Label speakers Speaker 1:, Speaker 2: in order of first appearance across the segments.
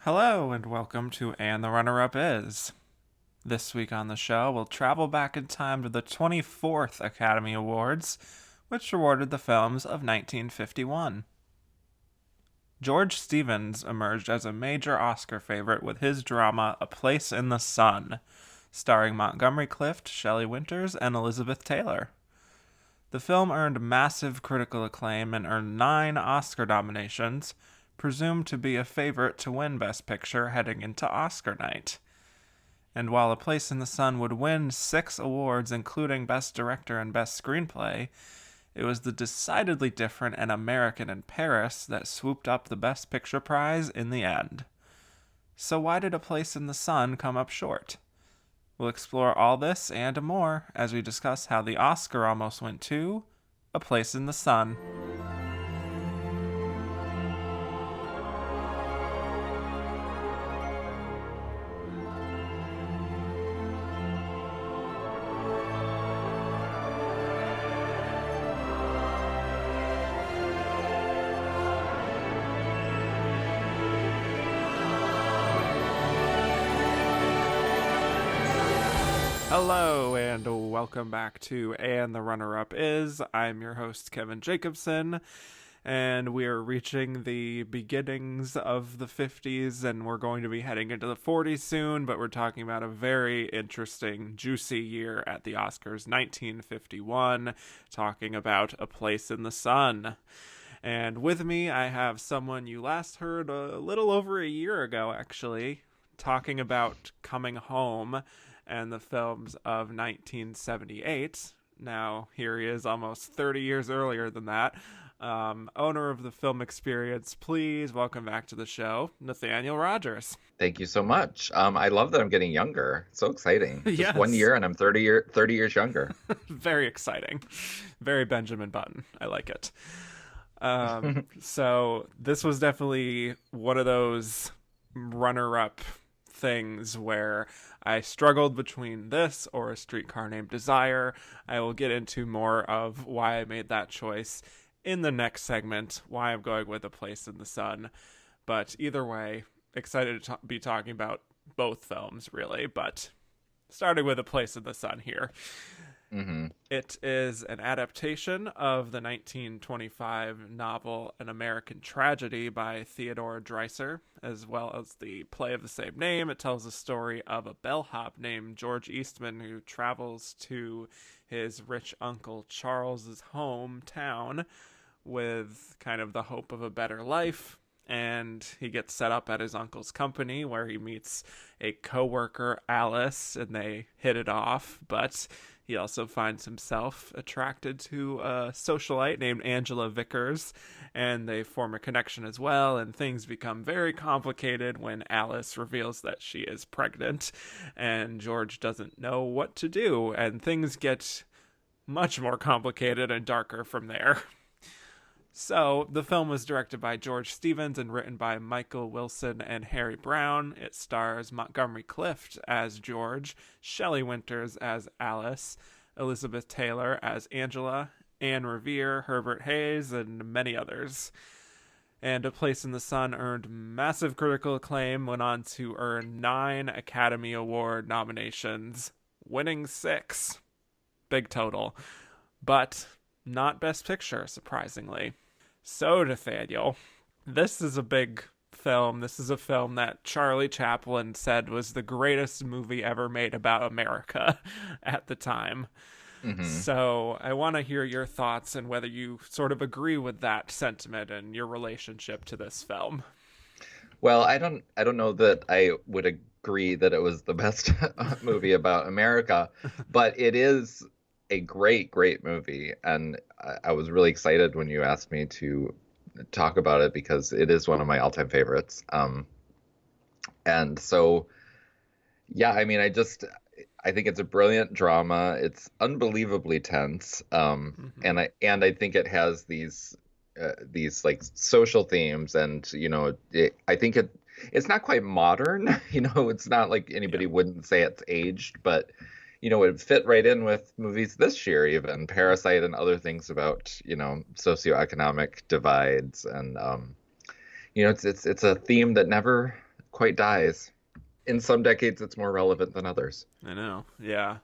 Speaker 1: Hello, and welcome to And the Runner-Up Is. This week on the show, we'll travel back in time to the 24th Academy Awards, which awarded the films of 1951. George Stevens emerged as a major Oscar favorite with his drama A Place in the Sun, starring Montgomery Clift, Shelley Winters, and Elizabeth Taylor. The film earned massive critical acclaim and earned 9 Oscar nominations, presumed to be a favorite to win Best Picture heading into Oscar night. And while A Place in the Sun would win 6 awards, including Best Director and Best Screenplay, it was the decidedly different An American in Paris that swooped up the Best Picture prize in the end. So why did A Place in the Sun come up short? We'll explore all this and more as we discuss how the Oscar almost went to A Place in the Sun. Hello, and welcome back to And the Runner-Up Is. I'm your host, Kevin Jacobson, and we are reaching the beginnings of the 50s, and we're going to be heading into the 40s soon, but we're talking about a very interesting, juicy year at the Oscars, 1951, talking about A Place in the Sun. And with me, I have someone you last heard a little over a year ago, actually, talking about Coming Home and the films of 1978. Now, here he is almost 30 years earlier than that. Owner of the Film Experience, please welcome back to the show, Nathaniel Rogers.
Speaker 2: Thank you so much. I love that I'm getting younger. So exciting. Just
Speaker 1: Yes.
Speaker 2: 1 year and I'm 30 years younger.
Speaker 1: Very exciting. Very Benjamin Button. I like it. So this was definitely one of those runner-up things where I struggled between this or A Streetcar Named Desire. I will get into more of why I made that choice in the next segment, why I'm going with A Place in the Sun. But either way, excited to be talking about both films, really. But starting with A Place in the Sun here.
Speaker 2: Mm-hmm.
Speaker 1: It is an adaptation of the 1925 novel An American Tragedy by Theodore Dreiser, as well as the play of the same name. It tells the story of a bellhop named George Eastman who travels to his rich uncle Charles's hometown with kind of the hope of a better life. And he gets set up at his uncle's company where he meets a co-worker, Alice, and they hit it off. But he also finds himself attracted to a socialite named Angela Vickers, and they form a connection as well, and things become very complicated when Alice reveals that she is pregnant, and George doesn't know what to do, and things get much more complicated and darker from there. So, the film was directed by George Stevens and written by Michael Wilson and Harry Brown. It stars Montgomery Clift as George, Shelley Winters as Alice, Elizabeth Taylor as Angela, Anne Revere, Herbert Hayes, and many others. And A Place in the Sun earned massive critical acclaim, went on to earn 9 Academy Award nominations, winning 6. Big total. But not Best Picture, surprisingly. So, Nathaniel, this is a big film. This is a film that Charlie Chaplin said was the greatest movie ever made about America at the time.
Speaker 2: Mm-hmm.
Speaker 1: So I want to hear your thoughts and whether you sort of agree with that sentiment and your relationship to this film.
Speaker 2: Well, I don't know that I would agree that it was the best movie about America, but it is a great movie, and I was really excited when you asked me to talk about it because it is one of my all-time favorites. And so, yeah, I mean, I think it's a brilliant drama. It's unbelievably tense, and I think it has these like social themes, and I think it's not quite modern. It's not like anybody wouldn't say it's aged, but it fit right in with movies this year, even Parasite and other things about, socioeconomic divides. And, it's a theme that never quite dies. In some decades, it's more relevant than others.
Speaker 1: I know. Yeah.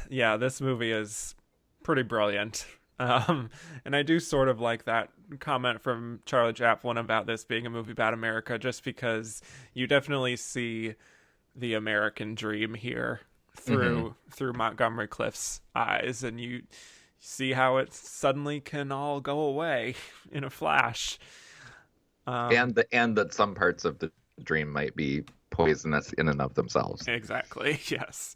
Speaker 1: Yeah, this movie is pretty brilliant. And I do sort of like that comment from Charlie Chaplin about this being a movie about America, just because you definitely see the American dream here
Speaker 2: Hmm.
Speaker 1: through Montgomery Clift's eyes, and you see how it suddenly can all go away in a flash. Um,
Speaker 2: And that some parts of the dream might be poisonous in and of themselves.
Speaker 1: exactly. Yes.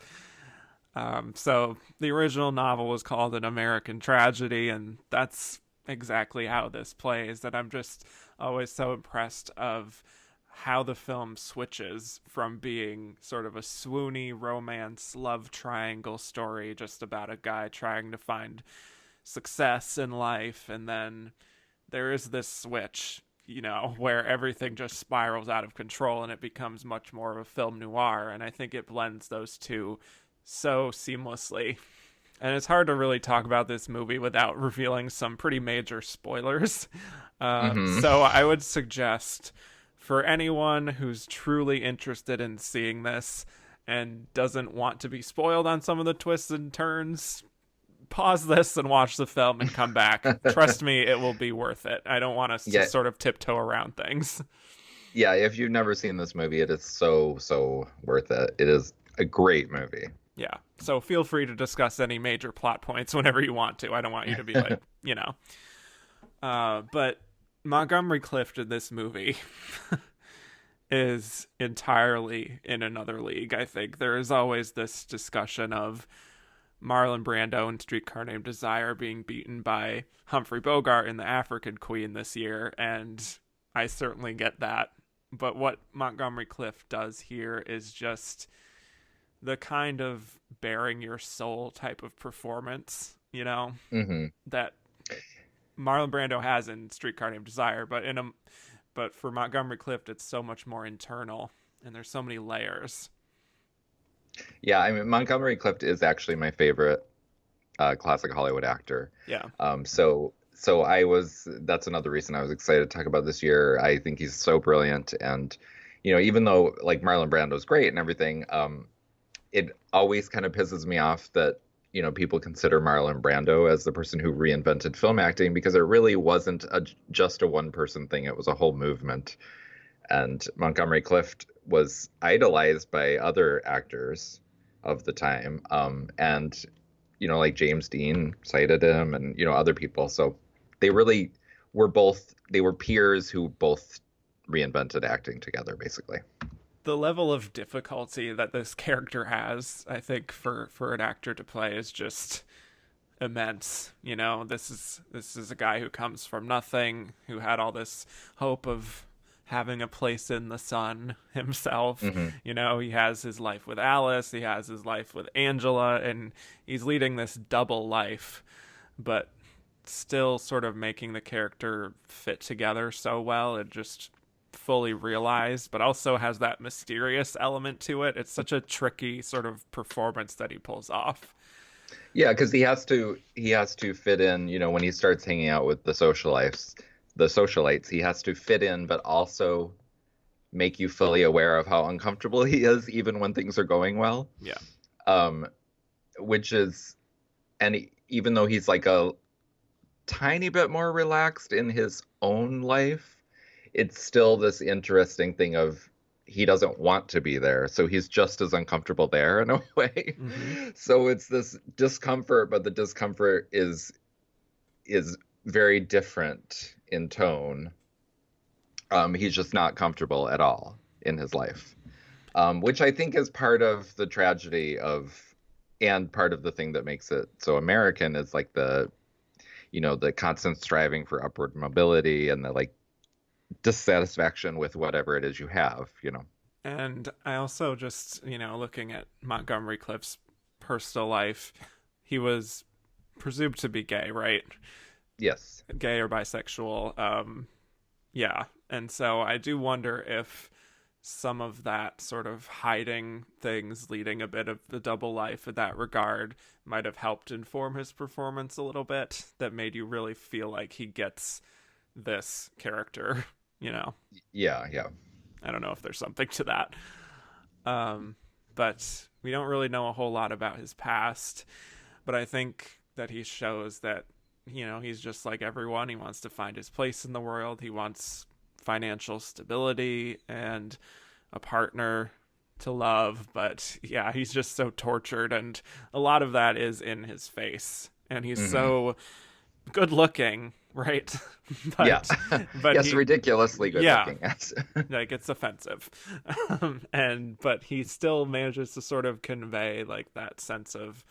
Speaker 1: So the original novel was called An American Tragedy, and that's exactly how this plays. That I'm just always so impressed of how the film switches from being sort of a swoony romance love triangle story just about a guy trying to find success in life, and then there is this switch, where everything just spirals out of control and it becomes much more of a film noir, and I think it blends those two so seamlessly. And it's hard to really talk about this movie without revealing some pretty major spoilers.
Speaker 2: Hmm.
Speaker 1: So I would suggest for anyone who's truly interested in seeing this and doesn't want to be spoiled on some of the twists and turns, pause this and watch the film and come back. Trust me, it will be worth it. I don't want us to
Speaker 2: Yeah,
Speaker 1: sort of tiptoe around things.
Speaker 2: yeah. If you've never seen this movie, it is so, so worth it. It is a great movie.
Speaker 1: Yeah. So feel free to discuss any major plot points whenever you want to. I don't want you to be like, but Montgomery Clift in this movie is entirely in another league, I think. There is always this discussion of Marlon Brando in Streetcar Named Desire being beaten by Humphrey Bogart in The African Queen this year, and I certainly get that. But what Montgomery Clift does here is just the kind of bearing your soul type of performance,
Speaker 2: Hmm.
Speaker 1: that Marlon Brando has in Streetcar Named Desire, but for Montgomery Clift, it's so much more internal, and there's so many layers.
Speaker 2: Yeah, I mean Montgomery Clift is actually my favorite classic Hollywood actor.
Speaker 1: Yeah.
Speaker 2: So I was that's another reason I was excited to talk about this year. I think he's so brilliant, and even though like Marlon Brando's great and everything, it always kind of pisses me off that people consider Marlon Brando as the person who reinvented film acting because it really wasn't just a one person thing. It was a whole movement. And Montgomery Clift was idolized by other actors of the time. And like James Dean cited him, and other people. So they really they were peers who both reinvented acting together, basically.
Speaker 1: The level of difficulty that this character has, I think, for an actor to play is just immense. This is a guy who comes from nothing, who had all this hope of having a place in the sun himself.
Speaker 2: Hmm.
Speaker 1: He has his life with Alice, he has his life with Angela, and he's leading this double life, but still sort of making the character fit together so well. It just fully realized, but also has that mysterious element to it. It's such a tricky sort of performance that he pulls off.
Speaker 2: Yeah, because he has to fit in. When he starts hanging out with the socialites, he has to fit in, but also make you fully aware of how uncomfortable he is, even when things are going well.
Speaker 1: Yeah.
Speaker 2: Um, which is, even though he's like a tiny bit more relaxed in his own life, it's still this interesting thing of he doesn't want to be there, so he's just as uncomfortable there in a way.
Speaker 1: Mm-hmm.
Speaker 2: So it's this discomfort, but the discomfort is very different in tone. He's just not comfortable at all in his life, which I think is part of the tragedy and part of the thing that makes it so American is like the constant striving for upward mobility and the like dissatisfaction with whatever it is you have.
Speaker 1: And I also just, looking at Montgomery Clift's personal life, he was presumed to be gay, right?
Speaker 2: Yes.
Speaker 1: Gay or bisexual. Yeah. And so I do wonder if some of that sort of hiding things, leading a bit of the double life in that regard, might have helped inform his performance a little bit, that made you really feel like he gets this character, you know?
Speaker 2: Yeah, yeah.
Speaker 1: I don't know if there's something to that. But we don't really know a whole lot about his past. But I think that he shows that, he's just like everyone. He wants to find his place in the world. He wants financial stability and a partner to love. But yeah, he's just so tortured. And a lot of that is in his face. And he's so good looking, right?
Speaker 2: Yeah.
Speaker 1: but
Speaker 2: yes, ridiculously good
Speaker 1: yeah,
Speaker 2: looking. Yes.
Speaker 1: like it's offensive. But he still manages to sort of convey like that sense of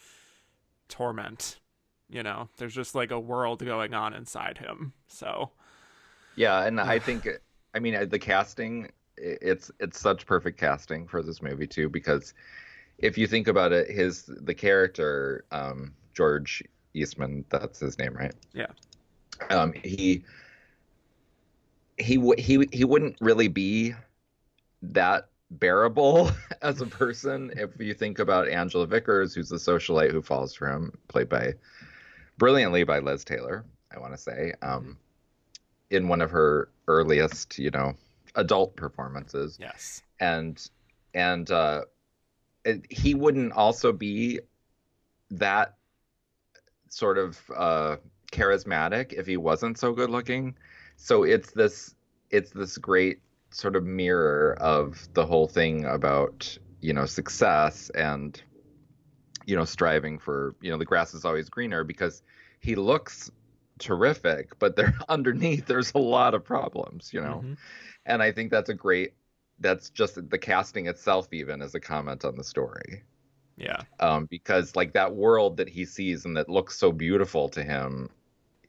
Speaker 1: torment. There's just like a world going on inside him. So
Speaker 2: Yeah, and I think, I mean, the casting, it's such perfect casting for this movie too, because if you think about it, the character, George Eastman, that's his name, right?
Speaker 1: yeah.
Speaker 2: He wouldn't really be that bearable as a person if you think about Angela Vickers, who's the socialite who falls for him, played brilliantly by Liz Taylor, I want to say, in one of her earliest, adult performances.
Speaker 1: Yes.
Speaker 2: And he wouldn't also be that sort of charismatic if he wasn't so good looking. So it's this great sort of mirror of the whole thing about, success and, striving for, the grass is always greener, because he looks terrific, but underneath there's a lot of problems, And I think that's just the casting itself even as a comment on the story.
Speaker 1: Yeah.
Speaker 2: Because like that world that he sees and that looks so beautiful to him,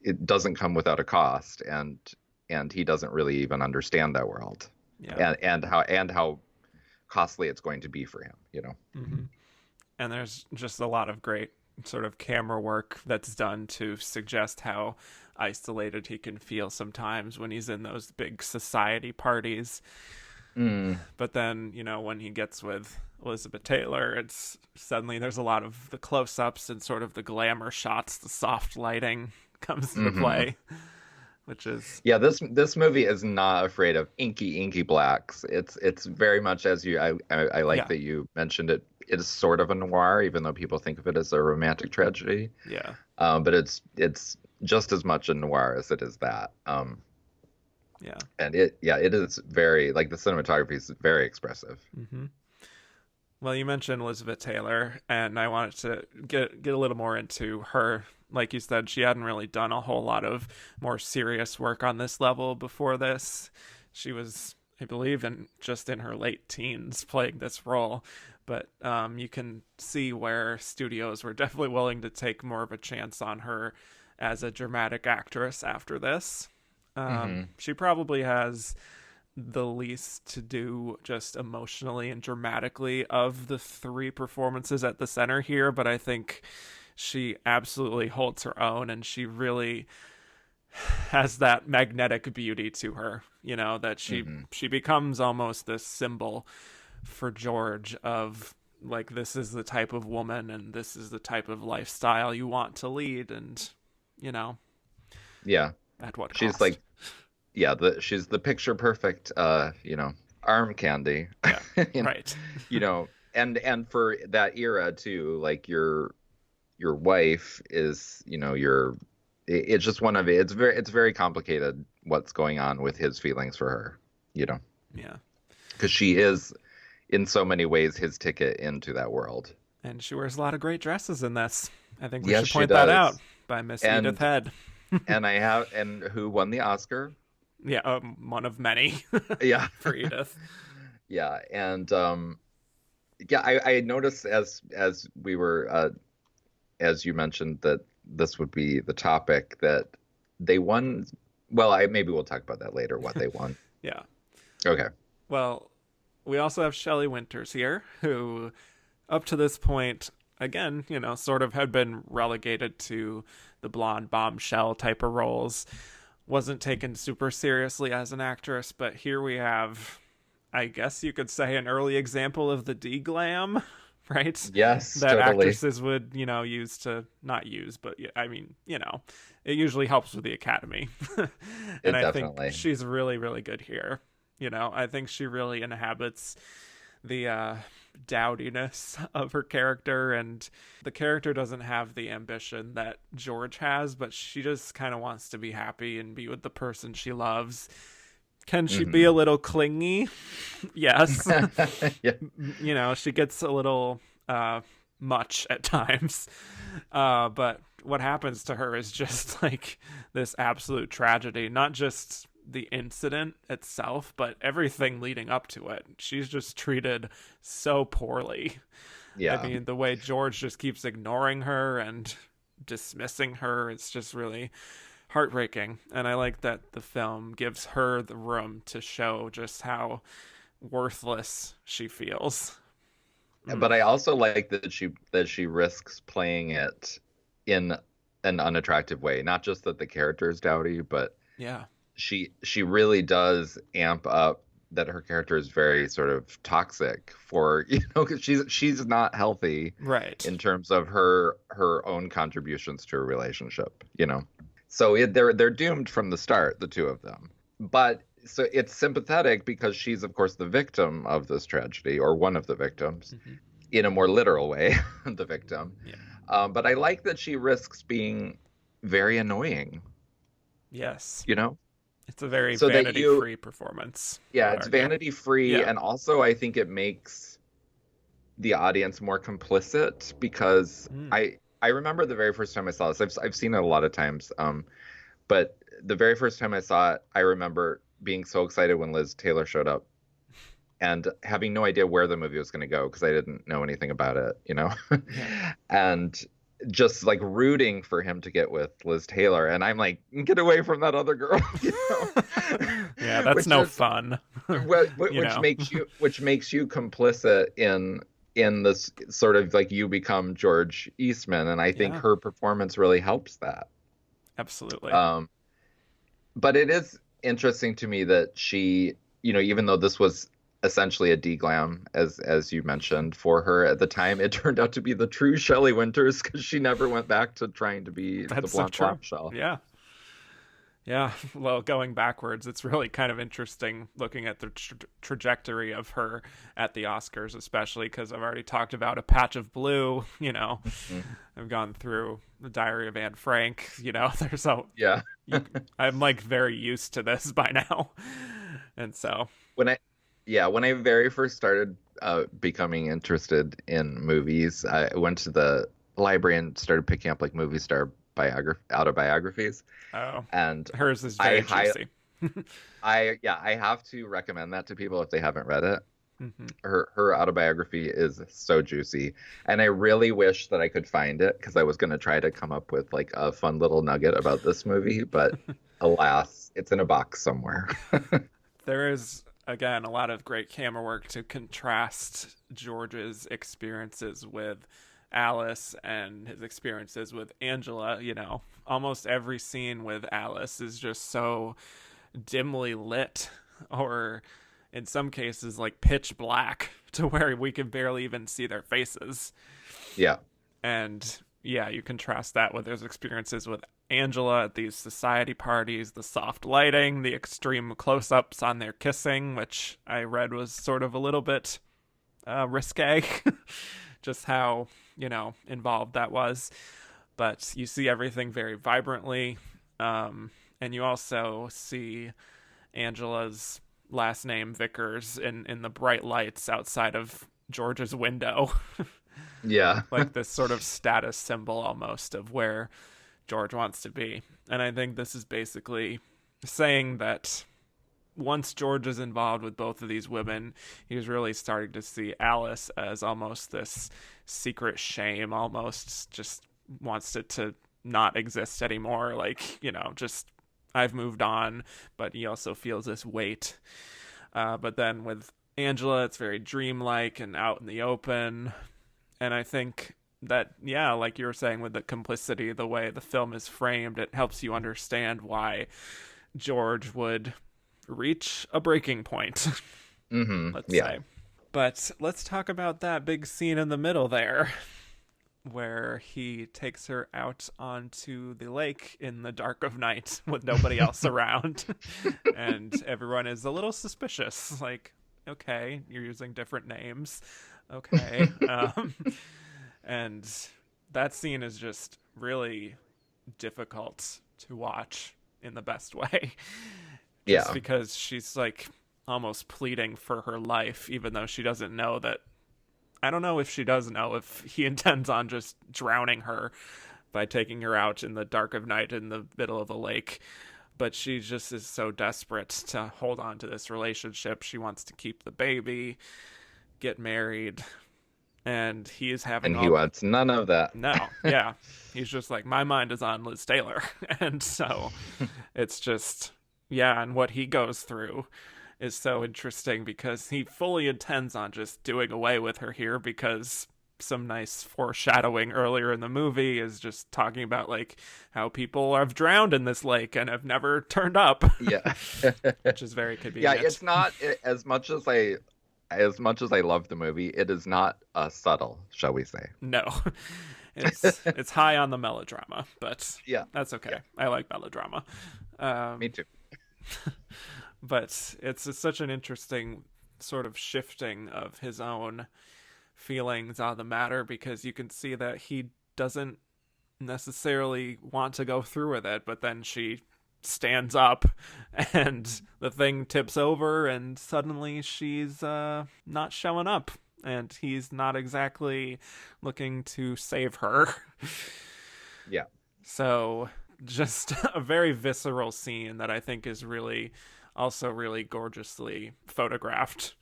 Speaker 2: it doesn't come without a cost, and he doesn't really even understand that world.
Speaker 1: Yeah.
Speaker 2: And how costly it's going to be for him,
Speaker 1: Mm-hmm. And there's just a lot of great sort of camera work that's done to suggest how isolated he can feel sometimes when he's in those big society parties. But then, when he gets with Elizabeth Taylor, it's suddenly there's a lot of the close-ups and sort of the glamour shots, the soft lighting comes into play, which is
Speaker 2: this movie is not afraid of inky blacks. It's very much, as I like that you mentioned it. It is sort of a noir, even though people think of it as a romantic tragedy.
Speaker 1: Yeah.
Speaker 2: But it's just as much a noir as it is that.
Speaker 1: Yeah.
Speaker 2: And it is very, like, the cinematography is very expressive.
Speaker 1: Mm-hmm. Well, you mentioned Elizabeth Taylor, and I wanted to get a little more into her. Like you said, she hadn't really done a whole lot of more serious work on this level before this. She was, I believe, just in her late teens playing this role. But you can see where studios were definitely willing to take more of a chance on her as a dramatic actress after this. She probably has the least to do just emotionally and dramatically of the three performances at the center here, but I think she absolutely holds her own, and she really has that magnetic beauty to her, that she becomes almost this symbol for George of, like, this is the type of woman and this is the type of lifestyle you want to lead, and
Speaker 2: yeah,
Speaker 1: at what cost?
Speaker 2: She's like, she's the picture perfect, arm candy.
Speaker 1: Yeah, right.
Speaker 2: And for that era too, like your wife is, it's just one of it. It's very complicated what's going on with his feelings for her, Yeah. Because she is, in so many ways, his ticket into that world.
Speaker 1: And she wears a lot of great dresses in this. I think we
Speaker 2: yes,
Speaker 1: should point that out by Miss Edith Head.
Speaker 2: and who won the Oscar?
Speaker 1: Yeah, one of many.
Speaker 2: Yeah,
Speaker 1: for Edith.
Speaker 2: Yeah, and I noticed as we were as you mentioned that this would be the topic, that they won. Well, maybe we'll talk about that later. What they won.
Speaker 1: Yeah.
Speaker 2: Okay.
Speaker 1: Well, we also have Shelley Winters here, who, up to this point, again, sort of had been relegated to the blonde bombshell type of roles. Wasn't taken super seriously as an actress, but here we have, I guess you could say, an early example of the D-glam, right?
Speaker 2: Yes,
Speaker 1: that
Speaker 2: totally.
Speaker 1: Actresses would, use to, not use, but I mean, it usually helps with the Academy. And I think she's really, really good here. You know, I think she really inhabits the dowdiness of her character, and the character doesn't have the ambition that George has, but she just kind of wants to be happy and be with the person she loves. Can she be a little clingy? Yes.
Speaker 2: Yeah.
Speaker 1: You know, she gets a little much at times. But what happens to her is just like this absolute tragedy, not just the incident itself, but everything leading up to it. She's just treated so poorly.
Speaker 2: Yeah.
Speaker 1: I mean, the way George just keeps ignoring her and dismissing her, it's just really heartbreaking. And I like that the film gives her the room to show just how worthless she feels.
Speaker 2: But I also like that she risks playing it in an unattractive way. Not just that the character is dowdy, but
Speaker 1: Yeah.
Speaker 2: she really does amp up that her character is very sort of toxic for, you know, because she's not healthy
Speaker 1: Right.
Speaker 2: in terms of her own contributions to a relationship, you know. So they're doomed from the start, the two of them. But so it's sympathetic because she's, of course, the victim of this tragedy, or one of the victims, in a more literal way, the victim.
Speaker 1: Yeah.
Speaker 2: But I like that she risks being very annoying.
Speaker 1: Yes.
Speaker 2: You know?
Speaker 1: It's a very
Speaker 2: So that
Speaker 1: vanity-free performance.
Speaker 2: Yeah, it's vanity-free,
Speaker 1: Yeah.
Speaker 2: and also I think it makes the audience more complicit because I remember the very first time I saw this. I've seen it a lot of times, but the very first time I saw it, I remember being so excited when Liz Taylor showed up and having no idea where the movie was going to go because I didn't know anything about it, you know, and just like rooting for him to get with Liz Taylor, and I'm like, get away from that other girl, you know?
Speaker 1: Yeah, that's no fun.
Speaker 2: which makes you complicit in this sort of like you become George Eastman, and I think her performance really helps that.
Speaker 1: Absolutely.
Speaker 2: But it is interesting to me that she, you know, even though this was essentially a deglam, as you mentioned, for her at the time, it turned out to be the true Shelley Winters because she never went back to trying to be the blonde bombshell.
Speaker 1: Yeah. Yeah, well, going backwards, it's really kind of interesting looking at the trajectory of her at the Oscars, especially because I've already talked about A Patch of Blue, you know. I've gone through The Diary of Anne Frank, you know, I'm like very used to this by now. And so when
Speaker 2: I very first started becoming interested in movies, I went to the library and started picking up like movie star autobiographies.
Speaker 1: Oh,
Speaker 2: and
Speaker 1: hers is very juicy.
Speaker 2: I have to recommend that to people if they haven't read it. Her autobiography is so juicy, and I really wish that I could find it because I was going to try to come up with like a fun little nugget about this movie, but alas, it's in a box somewhere.
Speaker 1: There is, again, a lot of great camera work to contrast George's experiences with Alice and his experiences with Angela. You know, almost every scene with Alice is just so dimly lit, or in some cases like pitch black, to where we can barely even see their faces.
Speaker 2: Yeah.
Speaker 1: And yeah, you contrast that with his experiences with Angela at these society parties, the soft lighting, the extreme close-ups on their kissing, which I read was sort of a little bit risque. Just how, you know, involved that was. But you see everything very vibrantly. And you also see Angela's last name, Vickers, in the bright lights outside of George's window.
Speaker 2: Yeah.
Speaker 1: Like this sort of status symbol almost of where George wants to be. And I think this is basically saying that once George is involved with both of these women, he's really starting to see Alice as almost this secret shame, almost just wants it to not exist anymore. Like, you know, just I've moved on, but he also feels this weight. But then with Angela, it's very dreamlike and out in the open. And I think that, yeah, like you were saying with the complicity, the way the film is framed, it helps you understand why George would reach a breaking point, let's say. But let's talk about that big scene in the middle there. where he takes her out onto the lake in the dark of night with nobody else around. And everyone is a little suspicious. Like, okay, you're using different names. Okay. And that scene is just really difficult to watch in the best way. Just
Speaker 2: Yeah.
Speaker 1: because she's like almost pleading for her life, even though she doesn't know that. I don't know if she does know if he intends on just drowning her by taking her out in the dark of night in the middle of a lake. But she just is so desperate to hold on to this relationship. She wants to keep the baby, get married, and he is having
Speaker 2: And he wants none of that.
Speaker 1: No, yeah. He's just like, my mind is on Liz Taylor. And so it's just, yeah, and what he goes through is so interesting because he fully intends on just doing away with her here because some nice foreshadowing earlier in the movie is just talking about like how people have drowned in this lake and have never turned up.
Speaker 2: Yeah.
Speaker 1: Which is very convenient.
Speaker 2: Yeah, it's not as much as I love the movie, it is not subtle, shall we say.
Speaker 1: No. It's high on the melodrama, but
Speaker 2: yeah,
Speaker 1: that's okay.
Speaker 2: Yeah.
Speaker 1: I like melodrama.
Speaker 2: Me too.
Speaker 1: But it's such an interesting sort of shifting of his own feelings on the matter because you can see that he doesn't necessarily want to go through with it, but then she stands up and the thing tips over and suddenly she's not showing up and he's not exactly looking to save her.
Speaker 2: Yeah.
Speaker 1: So just a very visceral scene that I think is really also really gorgeously photographed.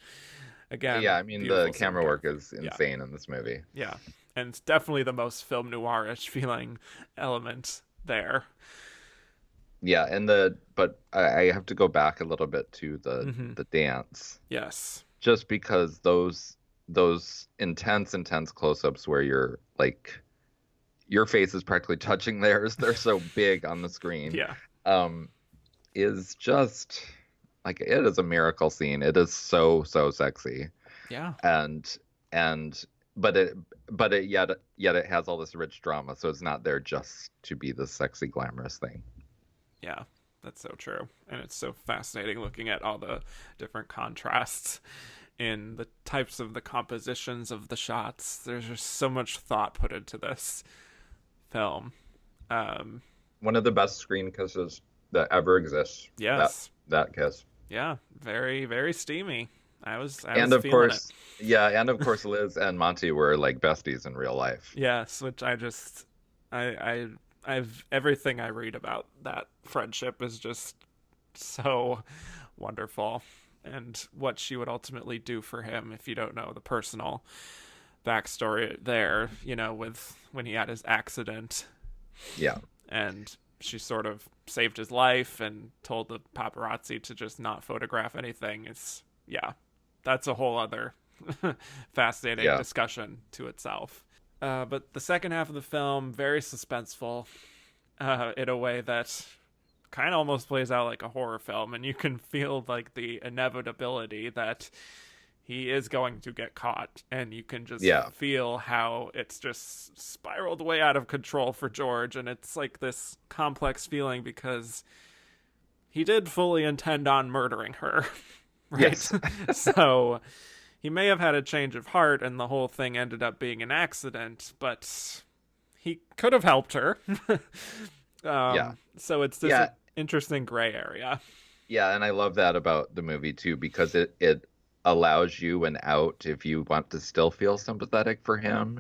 Speaker 1: Again,
Speaker 2: yeah, I mean the camera work is insane in this movie.
Speaker 1: Yeah, and it's definitely the most film noirish feeling element there.
Speaker 2: Yeah, and but I have to go back a little bit to the dance.
Speaker 1: Yes,
Speaker 2: just because those intense close-ups where you're like your face is practically touching theirs, they're so big on the screen.
Speaker 1: Yeah,
Speaker 2: is just like it is a miracle scene. It is so sexy.
Speaker 1: Yeah,
Speaker 2: but it yet it has all this rich drama, so it's not there just to be the sexy glamorous thing.
Speaker 1: Yeah, that's so true. And it's so fascinating looking at all the different contrasts in the types of the compositions of the shots. There's just so much thought put into this film.
Speaker 2: One of the best screen kisses that ever exists.
Speaker 1: Yes.
Speaker 2: That kiss.
Speaker 1: Yeah, very, very steamy. I was
Speaker 2: and of
Speaker 1: feeling
Speaker 2: course,
Speaker 1: it.
Speaker 2: Yeah, and of course, Liz and Monty were like besties in real life.
Speaker 1: Yes, which I've everything I read about that friendship is just so wonderful, and what she would ultimately do for him if you don't know the personal backstory there, with when he had his accident.
Speaker 2: Yeah.
Speaker 1: And she sort of saved his life and told the paparazzi to just not photograph anything. That's a whole other fascinating discussion to itself. But the second half of the film, very suspenseful in a way that kind of almost plays out like a horror film, and you can feel like the inevitability that he is going to get caught, and you can just feel how it's just spiraled way out of control for George, and it's like this complex feeling because he did fully intend on murdering her, right?
Speaker 2: Yes.
Speaker 1: So he may have had a change of heart, and the whole thing ended up being an accident, but he could have helped her. So it's this interesting gray area.
Speaker 2: Yeah, and I love that about the movie, too, because it allows you an out if you want to still feel sympathetic for him,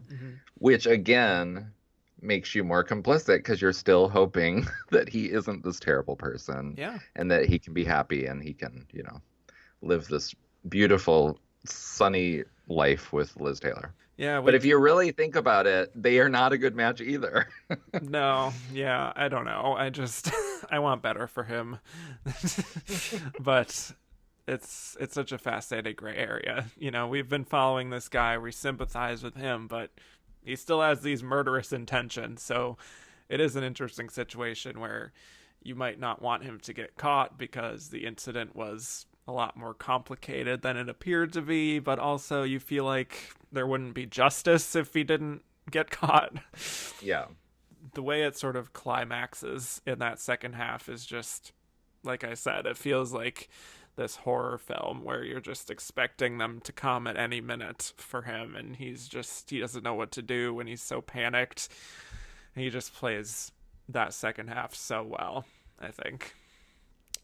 Speaker 2: which again makes you more complicit because you're still hoping that he isn't this terrible person, and that he can be happy and he can, live this beautiful, sunny life with Liz Taylor.
Speaker 1: Yeah,
Speaker 2: but if you really think about it, they are not a good match either.
Speaker 1: No, yeah, I don't know. I want better for him, but. It's such a fascinating gray area. We've been following this guy. We sympathize with him, but he still has these murderous intentions. So it is an interesting situation where you might not want him to get caught because the incident was a lot more complicated than it appeared to be. But also you feel like there wouldn't be justice if he didn't get caught.
Speaker 2: Yeah.
Speaker 1: The way it sort of climaxes in that second half is just, like I said, it feels like this horror film where you're just expecting them to come at any minute for him, and he doesn't know what to do, and he's so panicked. And he just plays that second half so well, I think.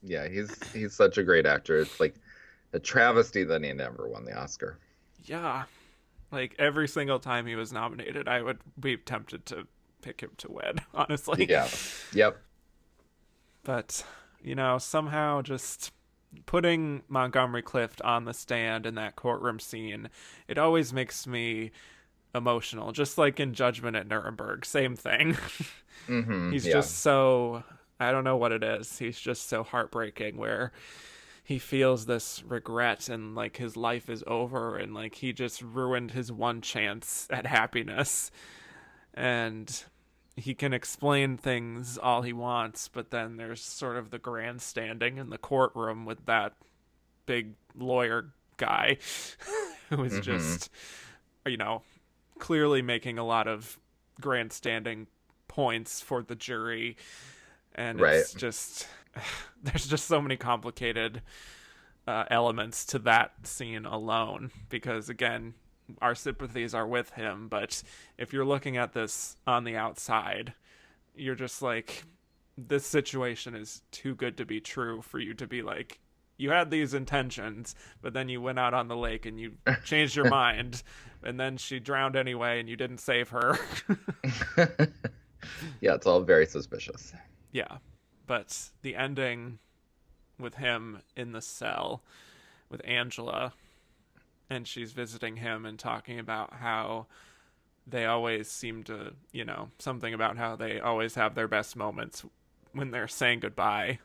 Speaker 2: Yeah, he's such a great actor. It's like a travesty that he never won the Oscar.
Speaker 1: Yeah. Like every single time he was nominated, I would be tempted to pick him to win, honestly.
Speaker 2: Yeah. Yep.
Speaker 1: But, somehow just putting Montgomery Clift on the stand in that courtroom scene, it always makes me emotional. Just like in Judgment at Nuremberg, same thing. He's
Speaker 2: Yeah.
Speaker 1: just so, I don't know what it is. He's just so heartbreaking where he feels this regret and like his life is over and like he just ruined his one chance at happiness. And he can explain things all he wants, but then there's sort of the grandstanding in the courtroom with that big lawyer guy who is just, clearly making a lot of grandstanding points for the jury. And
Speaker 2: Right.
Speaker 1: it's just, there's just so many complicated elements to that scene alone because, again, our sympathies are with him, but if you're looking at this on the outside, you're just like, this situation is too good to be true for you to be like, you had these intentions, but then you went out on the lake and you changed your mind, and then she drowned anyway and you didn't save her.
Speaker 2: Yeah, it's all very suspicious.
Speaker 1: Yeah, but the ending with him in the cell with Angela, and she's visiting him and talking about how they always seem to, something about how they always have their best moments when they're saying goodbye.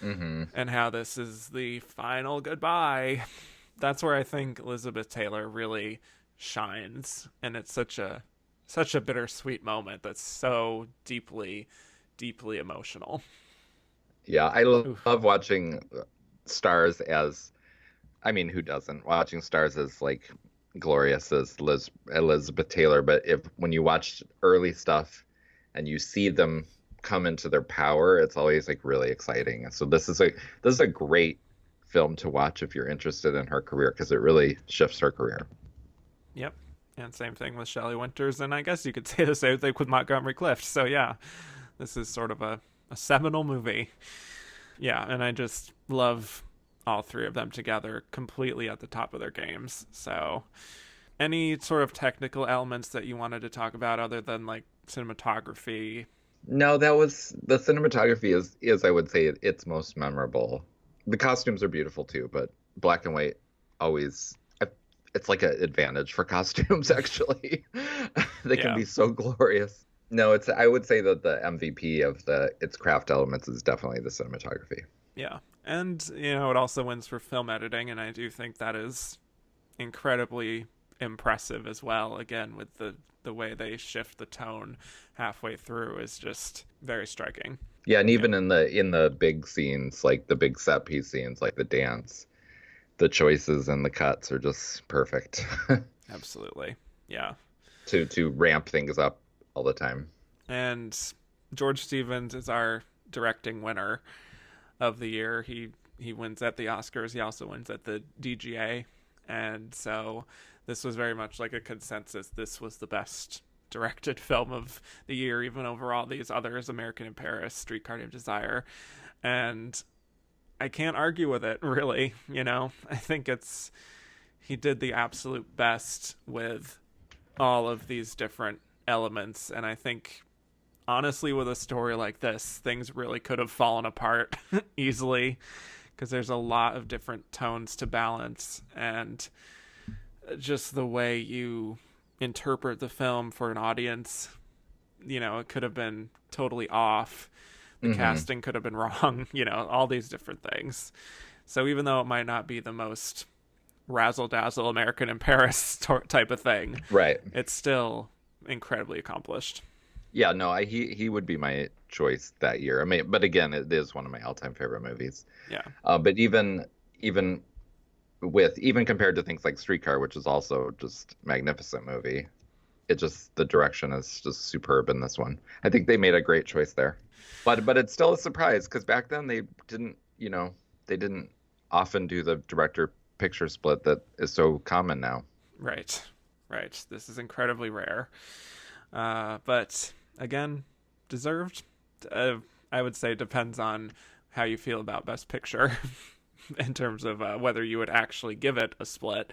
Speaker 1: And how this is the final goodbye. That's where I think Elizabeth Taylor really shines, and it's such a bittersweet moment that's so deeply, deeply emotional.
Speaker 2: Yeah, I
Speaker 1: Oof.
Speaker 2: love watching stars as, I mean, who doesn't? Watching stars as like glorious as Elizabeth Taylor, but when you watch early stuff and you see them come into their power, it's always like really exciting. So this is a great film to watch if you're interested in her career because it really shifts her career.
Speaker 1: Yep. And same thing with Shelley Winters, and I guess you could say the same thing with Montgomery Clift. So yeah, this is sort of a seminal movie. Yeah, and I just love all three of them together, completely at the top of their games. So any sort of technical elements that you wanted to talk about other than like cinematography?
Speaker 2: No, that was the cinematography is I would say its most memorable. The costumes are beautiful too, but black and white always it's like an advantage for costumes actually. They can
Speaker 1: Yeah.
Speaker 2: be so glorious. No, I would say that the MVP of its craft elements is definitely the cinematography.
Speaker 1: Yeah. And, it also wins for film editing, and I do think that is incredibly impressive as well. Again, with the way they shift the tone halfway through is just very striking.
Speaker 2: Yeah, and even in the big scenes, like the big set piece scenes, like the dance, the choices and the cuts are just perfect.
Speaker 1: Absolutely. Yeah.
Speaker 2: To ramp things up all the time.
Speaker 1: And George Stevens is our directing winner of the year. He wins at the Oscars. He also wins at the DGA. And so this was very much like a consensus. This was the best directed film of the year, even over all these others, American in Paris, Streetcar Named Desire. And I can't argue with it, really. I think he did the absolute best with all of these different elements. And I think, honestly, with a story like this, things really could have fallen apart easily because there's a lot of different tones to balance, and just the way you interpret the film for an audience, it could have been totally off. The casting could have been wrong, all these different things. So even though it might not be the most razzle-dazzle American in Paris type of thing,
Speaker 2: Right.
Speaker 1: it's still incredibly accomplished.
Speaker 2: Yeah, no, he would be my choice that year. I mean, but again, it is one of my all-time favorite movies.
Speaker 1: Yeah.
Speaker 2: But even compared to things like Streetcar, which is also just magnificent movie, it just the direction is just superb in this one. I think they made a great choice there. But it's still a surprise because back then they didn't, they didn't often do the director picture split that is so common now.
Speaker 1: Right, right. This is incredibly rare. But again, deserved. I would say depends on how you feel about Best Picture in terms of whether you would actually give it a split.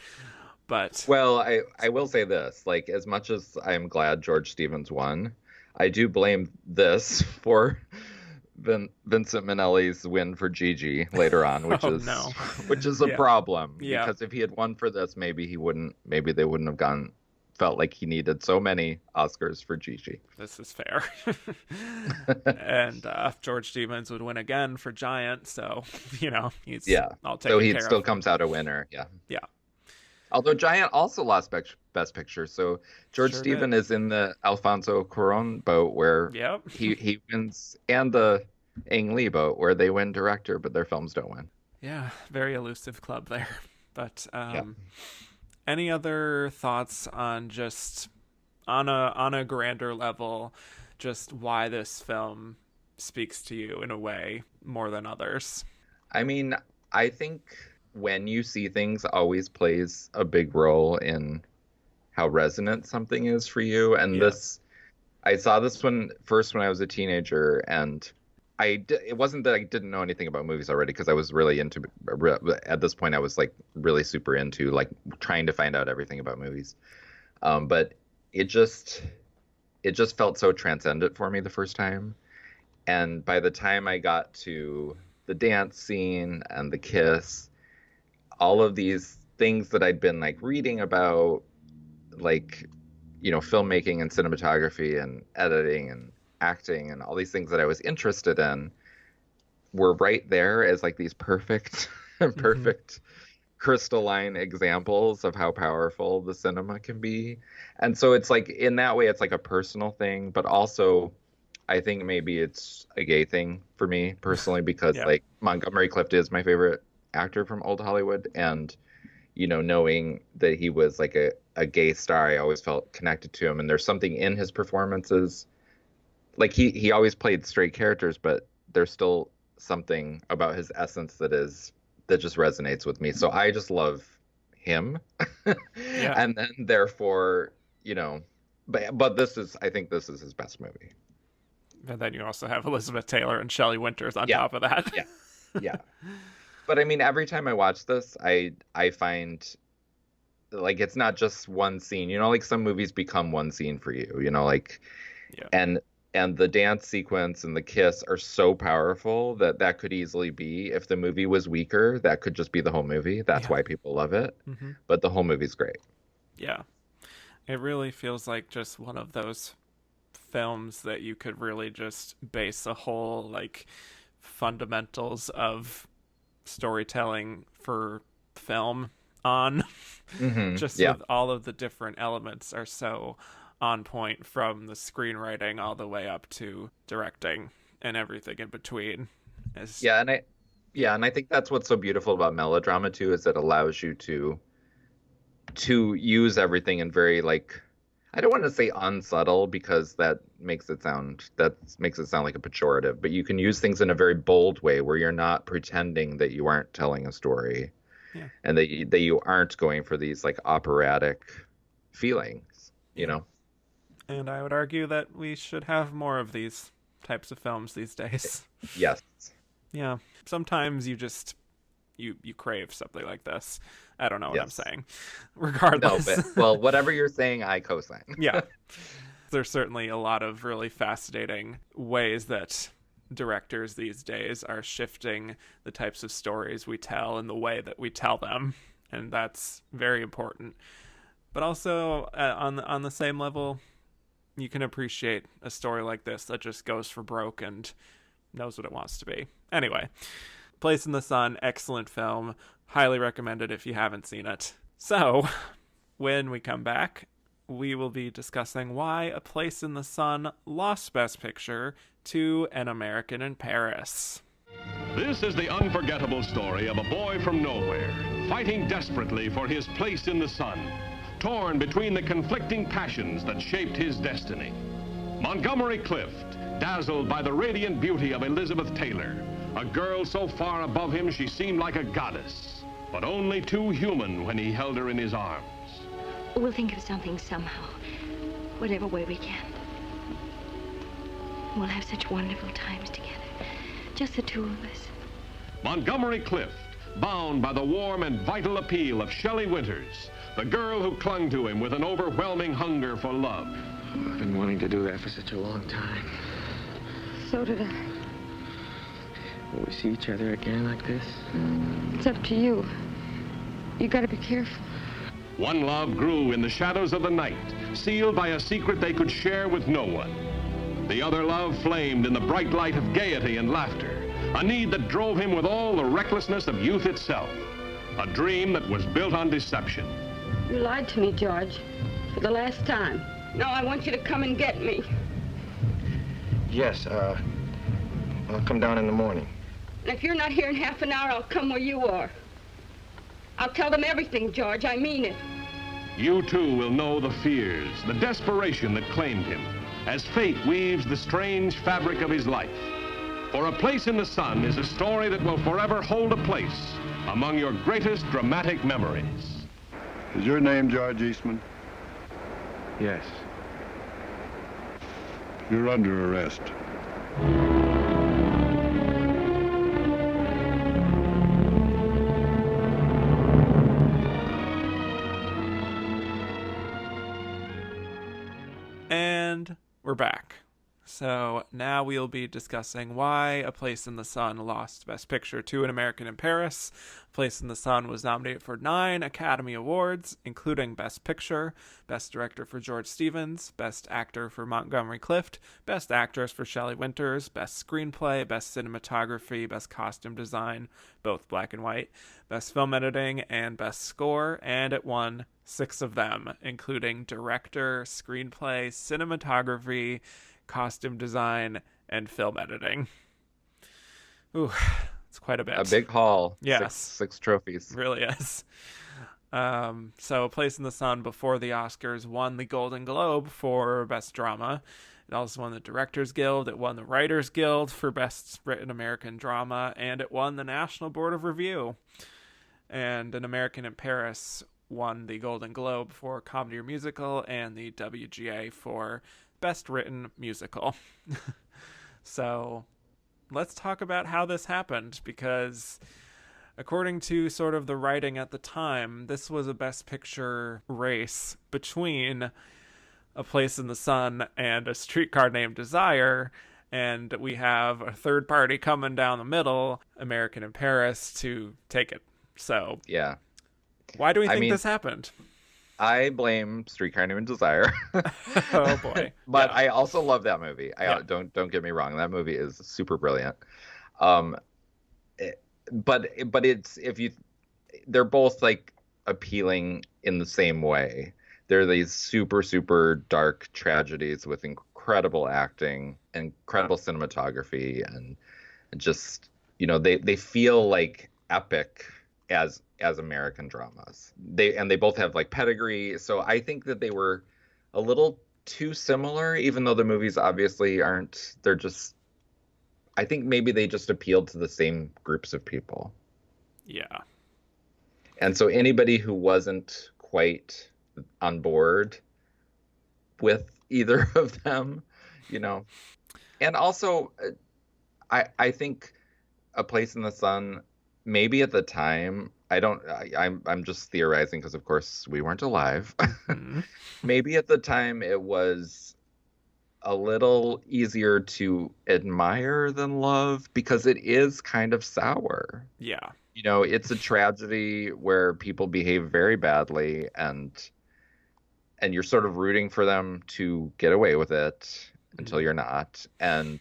Speaker 1: But
Speaker 2: Well, I will say this, like as much as I am glad George Stevens won, I do blame this for Vincent Minnelli's win for Gigi later on, which
Speaker 1: oh
Speaker 2: is
Speaker 1: no,
Speaker 2: which is a
Speaker 1: yeah,
Speaker 2: problem
Speaker 1: yeah,
Speaker 2: because if he had won for this, maybe they wouldn't have felt like he needed so many Oscars for Gigi.
Speaker 1: this is fair. And George Stevens would win again for Giant, so he's
Speaker 2: Yeah.
Speaker 1: all
Speaker 2: So
Speaker 1: taken
Speaker 2: he
Speaker 1: care
Speaker 2: still
Speaker 1: of.
Speaker 2: comes out a winner. Yeah.
Speaker 1: Yeah,
Speaker 2: Although Giant also lost Best Picture, so George
Speaker 1: sure did.
Speaker 2: Stevens is in the Alfonso Cuarón boat where
Speaker 1: Yep.
Speaker 2: he wins, and the Ang Lee boat where they win director, but their films don't win.
Speaker 1: Yeah, very elusive club there. But
Speaker 2: Yeah.
Speaker 1: any other thoughts on just on a grander level, just why this film speaks to you in a way more than others?
Speaker 2: I mean, I think when you see things always plays a big role in how resonant something is for you. And
Speaker 1: Yeah.
Speaker 2: I saw this one first when I was a teenager, and it wasn't that I didn't know anything about movies already because I was really into at this point I was like really super into like trying to find out everything about movies. But it just felt so transcendent for me the first time. And by the time I got to the dance scene and the kiss, all of these things that I'd been like reading about, like, filmmaking and cinematography and editing and acting and all these things that I was interested in were right there as like these perfect,
Speaker 1: Mm-hmm.
Speaker 2: perfect crystalline examples of how powerful the cinema can be. And so it's like in that way, it's like a personal thing, but also I think maybe it's a gay thing for me personally because
Speaker 1: Yeah.
Speaker 2: like Montgomery Clift is my favorite actor from old Hollywood, and knowing that he was like a gay star, I always felt connected to him. And there's something in his performances, like he always played straight characters, but there's still something about his essence that just resonates with me. So I just love him,
Speaker 1: Yeah.
Speaker 2: and then therefore, you know, but I think this is his best movie.
Speaker 1: And then you also have Elizabeth Taylor and Shelley Winters on
Speaker 2: Yeah,
Speaker 1: top of that.
Speaker 2: yeah, yeah. But I mean, every time I watch this, I find like it's not just one scene. Like some movies become one scene for you. Like
Speaker 1: Yeah.
Speaker 2: and the dance sequence and the kiss are so powerful that could easily be, if the movie was weaker, that could just be the whole movie. That's
Speaker 1: Yeah.
Speaker 2: why people love it.
Speaker 1: Hmm.
Speaker 2: But the whole movie's great.
Speaker 1: Yeah. It really feels like just one of those films that you could really just base a whole like fundamentals of storytelling for film on. Just
Speaker 2: Yeah.
Speaker 1: with all of the different elements are so on point, from the screenwriting all the way up to directing and everything in between. Is
Speaker 2: Yeah, and I think that's what's so beautiful about melodrama too, is it allows you to use everything in very, like, I don't want to say unsubtle because that makes it sound like a pejorative, but you can use things in a very bold way where you're not pretending that you aren't telling a story,
Speaker 1: yeah,
Speaker 2: and that you aren't going for these like operatic feelings, you
Speaker 1: yeah.
Speaker 2: know?
Speaker 1: And I would argue that we should have more of these types of films these days.
Speaker 2: Yes.
Speaker 1: Yeah. Sometimes you just you crave something like this. I don't know what I'm
Speaker 2: Yes.
Speaker 1: saying.
Speaker 2: No,
Speaker 1: Regardless.
Speaker 2: but well, whatever you're saying, I co-sign.
Speaker 1: Yeah. There's certainly a lot of really fascinating ways that directors these days are shifting the types of stories we tell and the way that we tell them, and that's very important. But also on the same level, you can appreciate a story like this that just goes for broke and knows what it wants to be. Anyway, Place in the Sun, excellent film. Highly recommended if you haven't seen it. So, when we come back, we will be discussing why A Place in the Sun lost Best Picture to An American in Paris.
Speaker 3: This is the unforgettable story of a boy from nowhere, fighting desperately for his place in the sun. torn between the conflicting passions that shaped his destiny. Montgomery Clift, dazzled by the radiant beauty of Elizabeth Taylor, a girl so far above him she seemed like a goddess, but only too human when he held her in his arms.
Speaker 4: We'll think of something somehow, whatever way we can. We'll have such wonderful times together, just the two of us.
Speaker 3: Montgomery Clift, bound by the warm and vital appeal of Shelley Winters, the girl who clung to him with an overwhelming hunger for love.
Speaker 5: I've been wanting to do that for such a long time.
Speaker 4: So did I.
Speaker 5: Will we see each other again like this?
Speaker 4: It's up to you. You gotta be careful.
Speaker 3: One love grew in the shadows of the night, sealed by a secret they could share with no one. The other love flamed in the bright light of gaiety and laughter, a need that drove him with all the recklessness of youth itself, a dream that was built on deception.
Speaker 6: You lied to me, George, for the last time. Now I want you to come and get me.
Speaker 5: Yes, I'll come down in the morning.
Speaker 6: And if you're not here in half an hour, I'll come where you are. I'll tell them everything, George. I mean it.
Speaker 3: You too will know the fears, the desperation that claimed him, as fate weaves the strange fabric of his life. For A Place in the Sun is a story that will forever hold a place among your greatest dramatic memories.
Speaker 7: Is your name George Eastman?
Speaker 5: Yes.
Speaker 7: You're under arrest.
Speaker 1: And we're back. So now we'll be discussing why A Place in the Sun lost Best Picture to An American in Paris. A Place in the Sun was nominated for 9 Academy Awards, including Best Picture, Best Director for George Stevens, Best Actor for Montgomery Clift, Best Actress for Shelley Winters, Best Screenplay, Best Cinematography, Best Costume Design, both black and white, Best Film Editing, and Best Score, and it won 6 of them, including Director, Screenplay, Cinematography, Costume Design, and Film Editing. Ooh, it's quite a bit.
Speaker 2: A big haul.
Speaker 1: Yes.
Speaker 2: Six trophies.
Speaker 1: It really is. So A Place in the Sun before the Oscars won the Golden Globe for Best Drama. It also won the Directors Guild. It won the Writers Guild for Best Written American Drama. And it won the National Board of Review. And An American in Paris won the Golden Globe for Comedy or Musical and the WGA for Best Written Musical. So let's talk about how this happened, because according to sort of the writing at the time, this was a Best Picture race between A Place in the Sun and A Streetcar Named Desire, and we have a third party coming down the middle, American in Paris, to take it. So
Speaker 2: yeah,
Speaker 1: why do we think this happened?
Speaker 2: I blame Streetcar Named Desire.
Speaker 1: Oh boy!
Speaker 2: But
Speaker 1: yeah.
Speaker 2: I also love that movie. Don't get me wrong. That movie is super brilliant. But it's they're both like appealing in the same way. They're these super, super dark tragedies with incredible acting, incredible cinematography, and just, they feel like epic as American dramas. They both have like pedigree. So I think that they were a little too similar, even though the movies obviously aren't. They're just, I think maybe they just appealed to the same groups of people.
Speaker 1: Yeah.
Speaker 2: And so anybody who wasn't quite on board with either of them, and also I think A Place in the Sun, maybe at the time, I'm just theorizing because of course we weren't alive. Mm-hmm. Maybe at the time it was a little easier to admire than love, because it is kind of sour.
Speaker 1: Yeah.
Speaker 2: It's a tragedy where people behave very badly, and you're sort of rooting for them to get away with it until you're not. And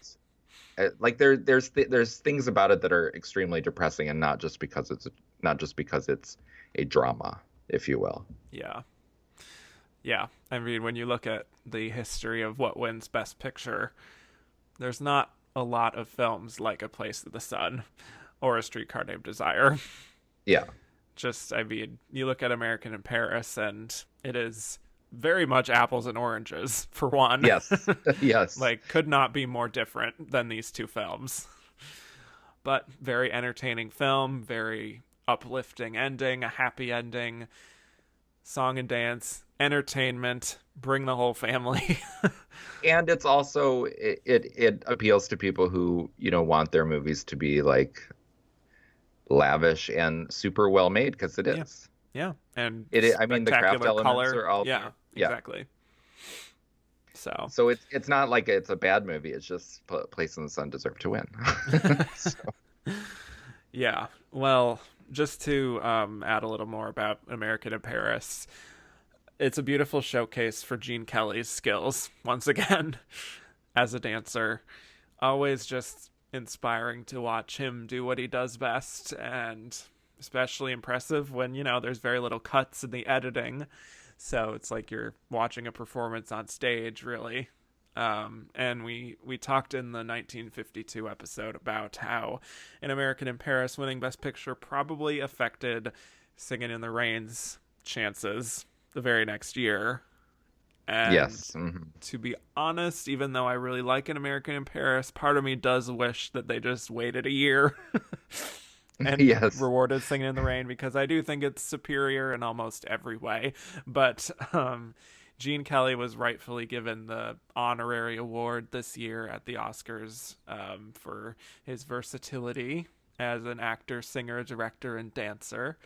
Speaker 2: like there's things about it that are extremely depressing, and not just because it's a drama, if you will.
Speaker 1: Yeah. Yeah. I mean, when you look at the history of what wins Best Picture, there's not a lot of films like A Place in the Sun or A Streetcar Named Desire.
Speaker 2: Yeah.
Speaker 1: just, I mean, you look at American in Paris and it is very much apples and oranges, for one.
Speaker 2: Yes. Yes.
Speaker 1: Like, could not be more different than these two films. But very entertaining film, very uplifting ending, a happy ending, song and dance, entertainment, bring the whole family.
Speaker 2: And it's also it appeals to people who, want their movies to be like lavish and super well made, because it is.
Speaker 1: Yeah. And
Speaker 2: I mean, the craft elements
Speaker 1: color.
Speaker 2: are all
Speaker 1: yeah, exactly.
Speaker 2: So it's not like it's a bad movie. It's just Place in the Sun deserved to win. So.
Speaker 1: Yeah. Well, just to add a little more about American in Paris, it's a beautiful showcase for Gene Kelly's skills, once again, as a dancer. Always just inspiring to watch him do what he does best, and especially impressive when, there's very little cuts in the editing. So it's like you're watching a performance on stage, really. And we talked in the 1952 episode about how An American in Paris winning Best Picture probably affected Singin' in the Rain's chances the very next year. And
Speaker 2: yes.
Speaker 1: To be honest, even though I really like An American in Paris, part of me does wish that they just waited a year and rewarded Singin' in the Rain, because I do think it's superior in almost every way. But Gene Kelly was rightfully given the honorary award this year at the Oscars for his versatility as an actor, singer, director, and dancer.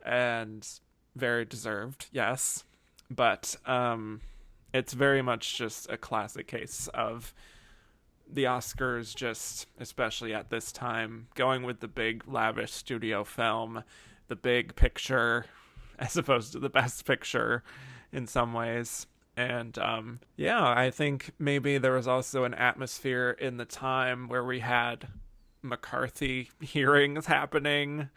Speaker 1: And very deserved, yes. But it's very much just a classic case of the Oscars, just especially at this time, going with the big lavish studio film, the big picture, as opposed to the best picture in some ways. And I think maybe there was also an atmosphere in the time where we had McCarthy hearings happening.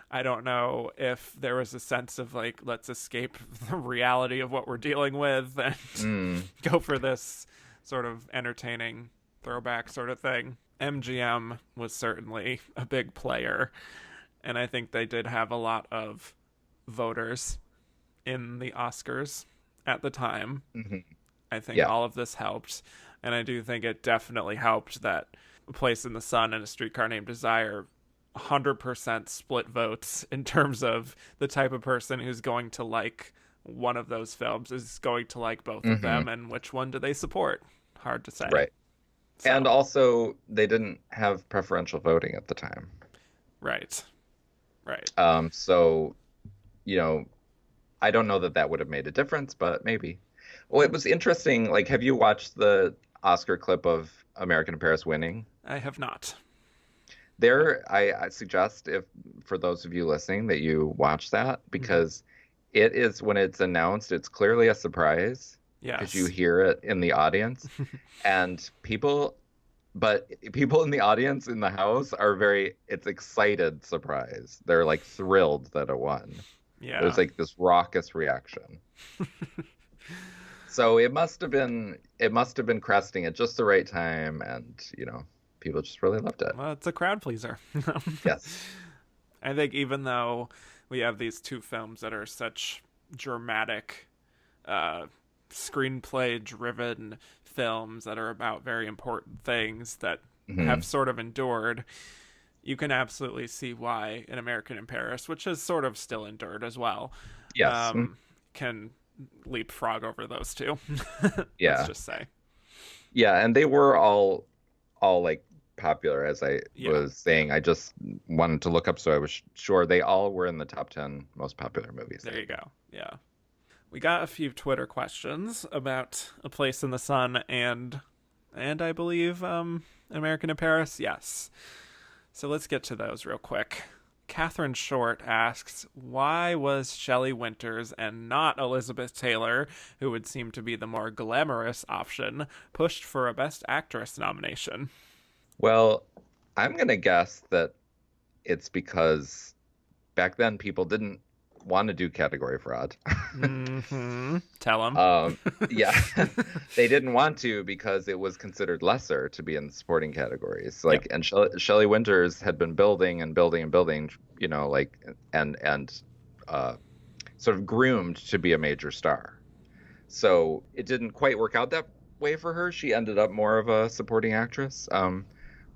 Speaker 1: I don't know if there was a sense of like, let's escape the reality of what we're dealing with and go for this sort of entertaining throwback sort of thing. MGM was certainly a big player, and I think they did have a lot of voters in the Oscars at the time. I think all of this helped, and I do think it definitely helped that A Place in the Sun and A Streetcar Named Desire 100% split votes in terms of the type of person who's going to like one of those films is going to like both of them, and which one do they support? Hard to say.
Speaker 2: Right. So. And also, they didn't have preferential voting at the time.
Speaker 1: Right.
Speaker 2: So, I don't know that would have made a difference, but maybe. Well, it was interesting. Like, have you watched the Oscar clip of American in Paris winning?
Speaker 1: I have not.
Speaker 2: I suggest, if for those of you listening, that you watch that, because it is, when it's announced, it's clearly a surprise.
Speaker 1: Yes.
Speaker 2: Because you hear it in the audience, and people in the audience in the house are it's excited surprise. They're like thrilled that it won.
Speaker 1: Yeah.
Speaker 2: There's like this raucous reaction. So it must have been cresting at just the right time, and people just really loved it.
Speaker 1: Well, it's a crowd pleaser.
Speaker 2: Yes.
Speaker 1: I think even though we have these two films that are such dramatic, screenplay-driven films that are about very important things that have sort of endured, you can absolutely see why An American in Paris, which has sort of still endured as well, can leapfrog over those two.
Speaker 2: Yeah.
Speaker 1: Let's just say.
Speaker 2: Yeah, and they were all like popular, as I was saying. I just wanted to look up so I was sure they all were in the top 10 most popular movies.
Speaker 1: There you go. Yeah. We got a few Twitter questions about A Place in the Sun and I believe American in Paris. Yes. So let's get to those real quick. Catherine Short asks, why was Shelley Winters and not Elizabeth Taylor, who would seem to be the more glamorous option, pushed for a Best Actress nomination?
Speaker 2: Well, I'm going to guess that it's because back then people didn't want to do category fraud.
Speaker 1: Tell them.
Speaker 2: Yeah, they didn't want to because it was considered lesser to be in the supporting categories. Like, and Shelley Winters had been building and building and building, you know, like, and sort of groomed to be a major star. So it didn't quite work out that way for her. She ended up more of a supporting actress.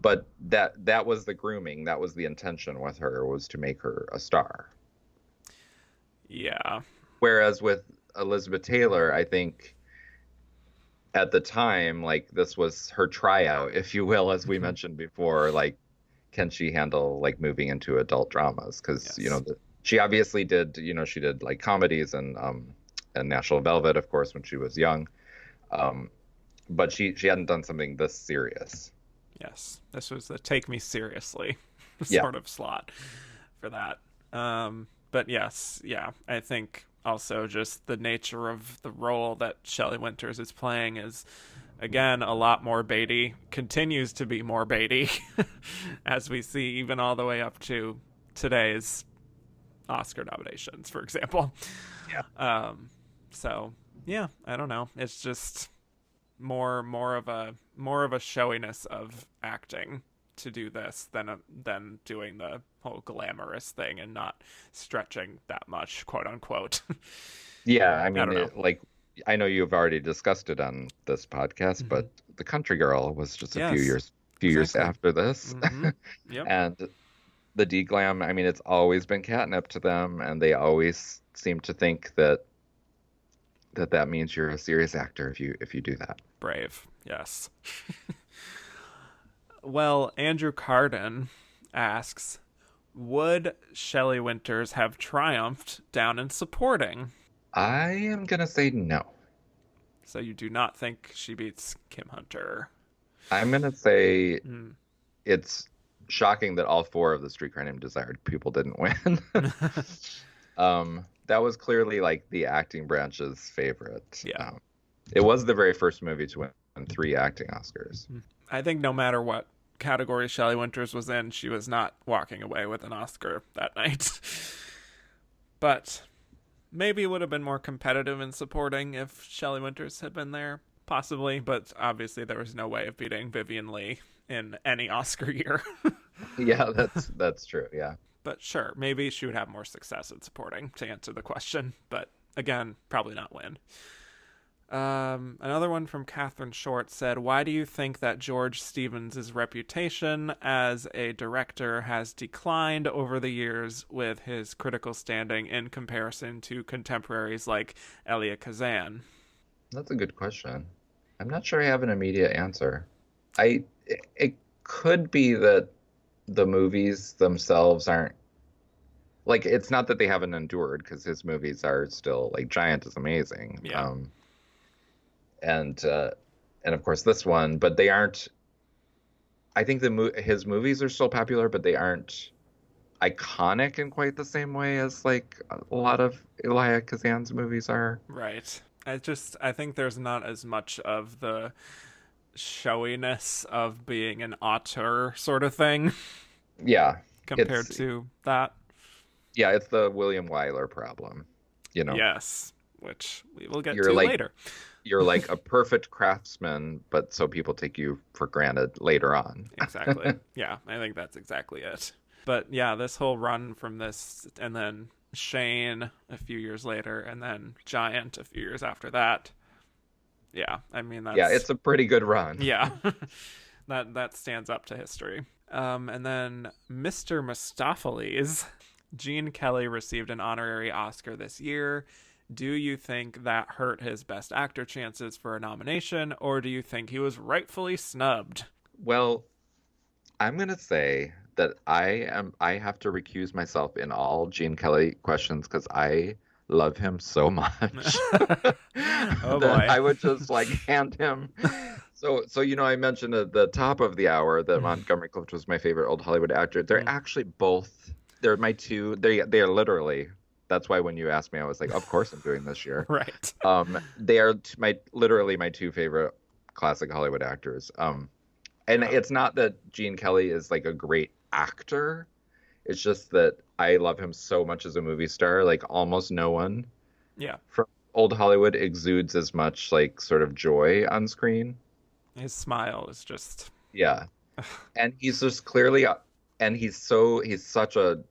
Speaker 2: But that was the grooming. That was the intention with her, was to make her a star.
Speaker 1: Yeah.
Speaker 2: Whereas with Elizabeth Taylor, I think at the time, like, this was her tryout, if you will, as we mentioned before. Like, can she handle like moving into adult dramas? Because you know, she obviously did. You know, she did like comedies and National Velvet, of course, when she was young. But she hadn't done something this serious.
Speaker 1: Yes, this was the take me seriously sort of slot for that. But yes, yeah, I think also just the nature of the role that Shelley Winters is playing is, again, a lot more Beatty, continues to be more Beatty, as we see even all the way up to today's Oscar nominations, for example.
Speaker 2: Yeah.
Speaker 1: So yeah, I don't know. It's just more of a showiness of acting to do this than doing the whole glamorous thing and not stretching that much, quote unquote.
Speaker 2: Yeah, I mean,
Speaker 1: I
Speaker 2: like, I know you've already discussed it on this podcast, but The Country Girl was just a few years after this.
Speaker 1: Yep.
Speaker 2: And the D-Glam, I mean, it's always been catnip to them, and they always seem to think that means you're a serious actor if you do that.
Speaker 1: Brave, yes. Well, Andrew Carden asks, would Shelley Winters have triumphed down in supporting?
Speaker 2: I am gonna say no.
Speaker 1: So you do not think she beats Kim Hunter?
Speaker 2: I'm gonna say it's shocking that all four of the Streetcar Named Desire people didn't win. That was clearly like the acting branch's favorite.
Speaker 1: Yeah.
Speaker 2: It was the very first movie to win 3 acting Oscars.
Speaker 1: I think no matter what category Shelley Winters was in, she was not walking away with an Oscar that night. But maybe it would have been more competitive in supporting if Shelley Winters had been there, possibly. But obviously there was no way of beating Vivien Leigh in any Oscar year.
Speaker 2: Yeah, that's true. Yeah.
Speaker 1: But sure, maybe she would have more success in supporting, to answer the question. But again, probably not win. Another one from Catherine Short said, why do you think that George Stevens' reputation as a director has declined over the years with his critical standing in comparison to contemporaries like Elia Kazan?
Speaker 2: That's a good question. I'm not sure I have an immediate answer. It could be that the movies themselves aren't, like, it's not that they haven't endured, because his movies are still, like, Giant is amazing.
Speaker 1: Yeah.
Speaker 2: And of course this one, but they aren't, I think his movies are still popular, but they aren't iconic in quite the same way as like a lot of Elia Kazan's movies are.
Speaker 1: Right. I think there's not as much of the showiness of being an auteur sort of thing.
Speaker 2: Yeah.
Speaker 1: Compared to that.
Speaker 2: Yeah, it's the William Wyler problem, you know.
Speaker 1: Yes, which we will get to later.
Speaker 2: You're like a perfect craftsman, but so people take you for granted later on.
Speaker 1: Exactly. Yeah, I think that's exactly it. But yeah, this whole run from this, and then Shane a few years later, and then Giant a few years after that. Yeah, I mean, that's...
Speaker 2: Yeah, it's a pretty good run.
Speaker 1: Yeah, that stands up to history. And then Mr. Mistopheles, Gene Kelly received an honorary Oscar this year. Do you think that hurt his Best Actor chances for a nomination, or do you think he was rightfully snubbed?
Speaker 2: Well, I'm going to say that I have to recuse myself in all Gene Kelly questions because I love him so much.
Speaker 1: Oh boy.
Speaker 2: I would just like hand him. So you know, I mentioned at the top of the hour that Montgomery Clift was my favorite old Hollywood actor. They're actually both. They're my two. They are literally. That's why when you asked me, I was like, of course I'm doing this year.
Speaker 1: Right.
Speaker 2: They are literally my two favorite classic Hollywood actors. And it's not that Gene Kelly is like a great actor. It's just that I love him so much as a movie star. Like almost no one
Speaker 1: Yeah.
Speaker 2: from old Hollywood exudes as much like sort of joy on screen.
Speaker 1: His smile is just
Speaker 2: Yeah. And he's just clearly and he's such a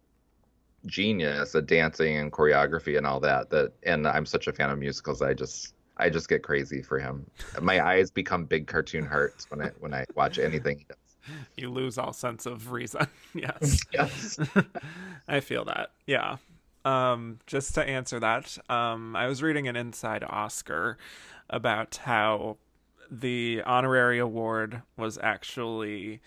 Speaker 2: genius at dancing and choreography and all that and I'm such a fan of musicals. I just get crazy for him. My eyes become big cartoon hearts when I watch anything he does.
Speaker 1: you lose all sense of reason. Yes.
Speaker 2: Yes.
Speaker 1: I feel that. Yeah. Just to answer that, I was reading an Inside Oscar about how the honorary award was actually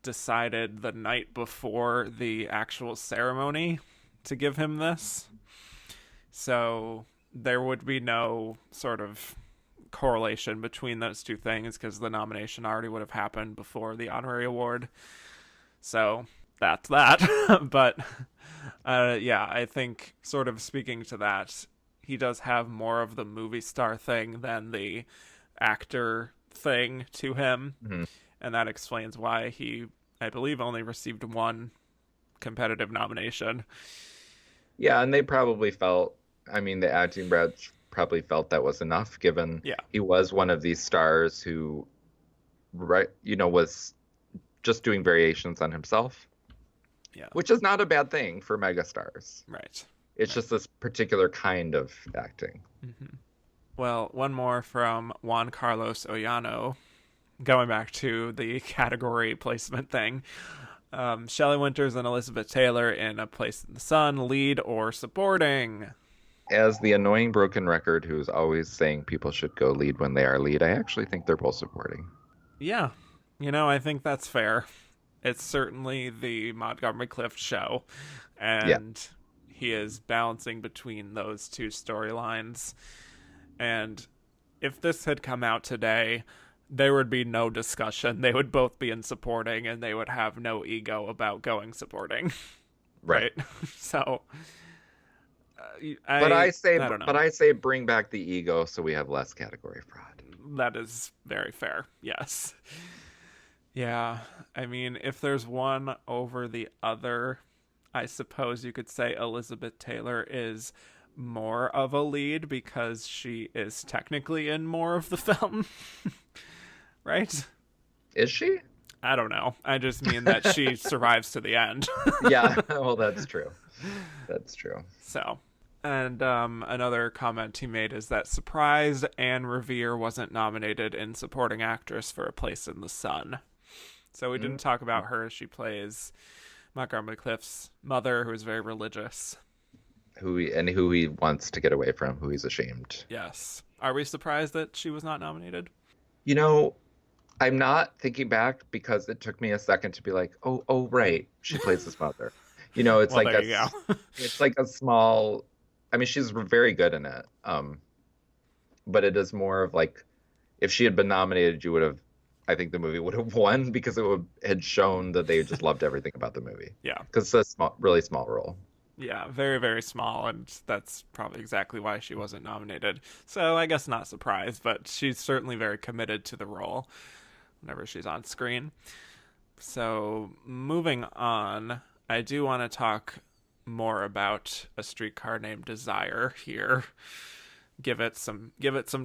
Speaker 1: decided the night before the actual ceremony to give him this. So there would be no sort of correlation between those two things because the nomination already would have happened before the honorary award. So that's that. But yeah, I think sort of speaking to that, he does have more of the movie star thing than the actor thing to him.
Speaker 2: Mm-hmm.
Speaker 1: And that explains why he, I believe, only received one competitive nomination.
Speaker 2: Yeah, and they probably felt, I mean, the acting branch probably felt that was enough, given he was one of these stars who, right, was just doing variations on himself.
Speaker 1: Yeah.
Speaker 2: Which is not a bad thing for megastars.
Speaker 1: Right.
Speaker 2: It's just this particular kind of acting.
Speaker 1: Mm-hmm. Well, one more from Juan Carlos Ollano. Going back to the category placement thing. Shelley Winters and Elizabeth Taylor in A Place in the Sun, lead or supporting?
Speaker 2: As the annoying broken record who's always saying people should go lead when they are lead, I actually think they're both supporting.
Speaker 1: Yeah. I think that's fair. It's certainly the Montgomery Clift show. And he is balancing between those two storylines. And if this had come out today, there would be no discussion. They would both be in supporting, and they would have no ego about going supporting. Right? So,
Speaker 2: I say bring back the ego so we have less category fraud.
Speaker 1: That is very fair. Yes. Yeah. I mean, if there's one over the other, I suppose you could say Elizabeth Taylor is more of a lead because she is technically in more of the film. Right?
Speaker 2: Is she?
Speaker 1: I don't know. I just mean that she survives to the end.
Speaker 2: Yeah, well, that's true. That's true.
Speaker 1: So, and another comment he made is that surprised Anne Revere wasn't nominated in supporting actress for A Place in the Sun. So we didn't talk about her. She plays Montgomery Clift's mother, who is very religious.
Speaker 2: Who he wants to get away from, who he's ashamed.
Speaker 1: Yes. Are we surprised that she was not nominated?
Speaker 2: I'm not thinking back because it took me a second to be like, oh, right, she plays his mother. It's
Speaker 1: well,
Speaker 2: like it's like a small. I mean, she's very good in it. But it is more of like, if she had been nominated, I think the movie would have won because had shown that they just loved everything about the movie.
Speaker 1: Yeah,
Speaker 2: because it's a really small role.
Speaker 1: Yeah, very, very small, and that's probably exactly why she wasn't nominated. So I guess not surprised, but she's certainly very committed to the role whenever she's on screen. So moving on, I do want to talk more about A Streetcar Named Desire here. Give it some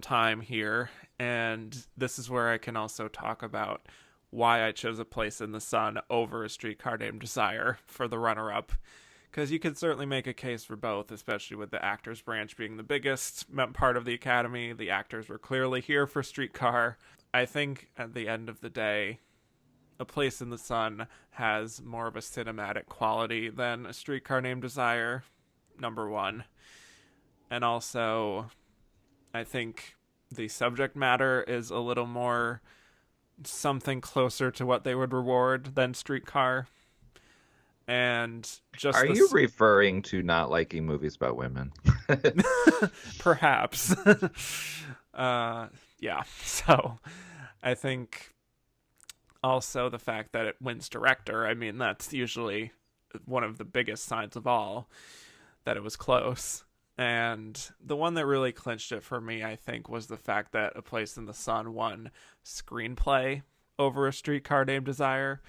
Speaker 1: time here, and this is where I can also talk about why I chose A Place in the Sun over A Streetcar Named Desire for the runner-up. Because you could certainly make a case for both, especially with the actors branch being the biggest part of the Academy. The actors were clearly here for Streetcar. I think at the end of the day, A Place in the Sun has more of a cinematic quality than A Streetcar Named Desire, number one. And also, I think the subject matter is a little more something closer to what they would reward than Streetcar. And just
Speaker 2: are you referring to not liking movies about women?
Speaker 1: Perhaps. Yeah. So I think also the fact that it wins director, I mean, that's usually one of the biggest signs of all that it was close. And the one that really clinched it for me, I think, was the fact that A Place in the Sun won screenplay over A Streetcar Named Desire.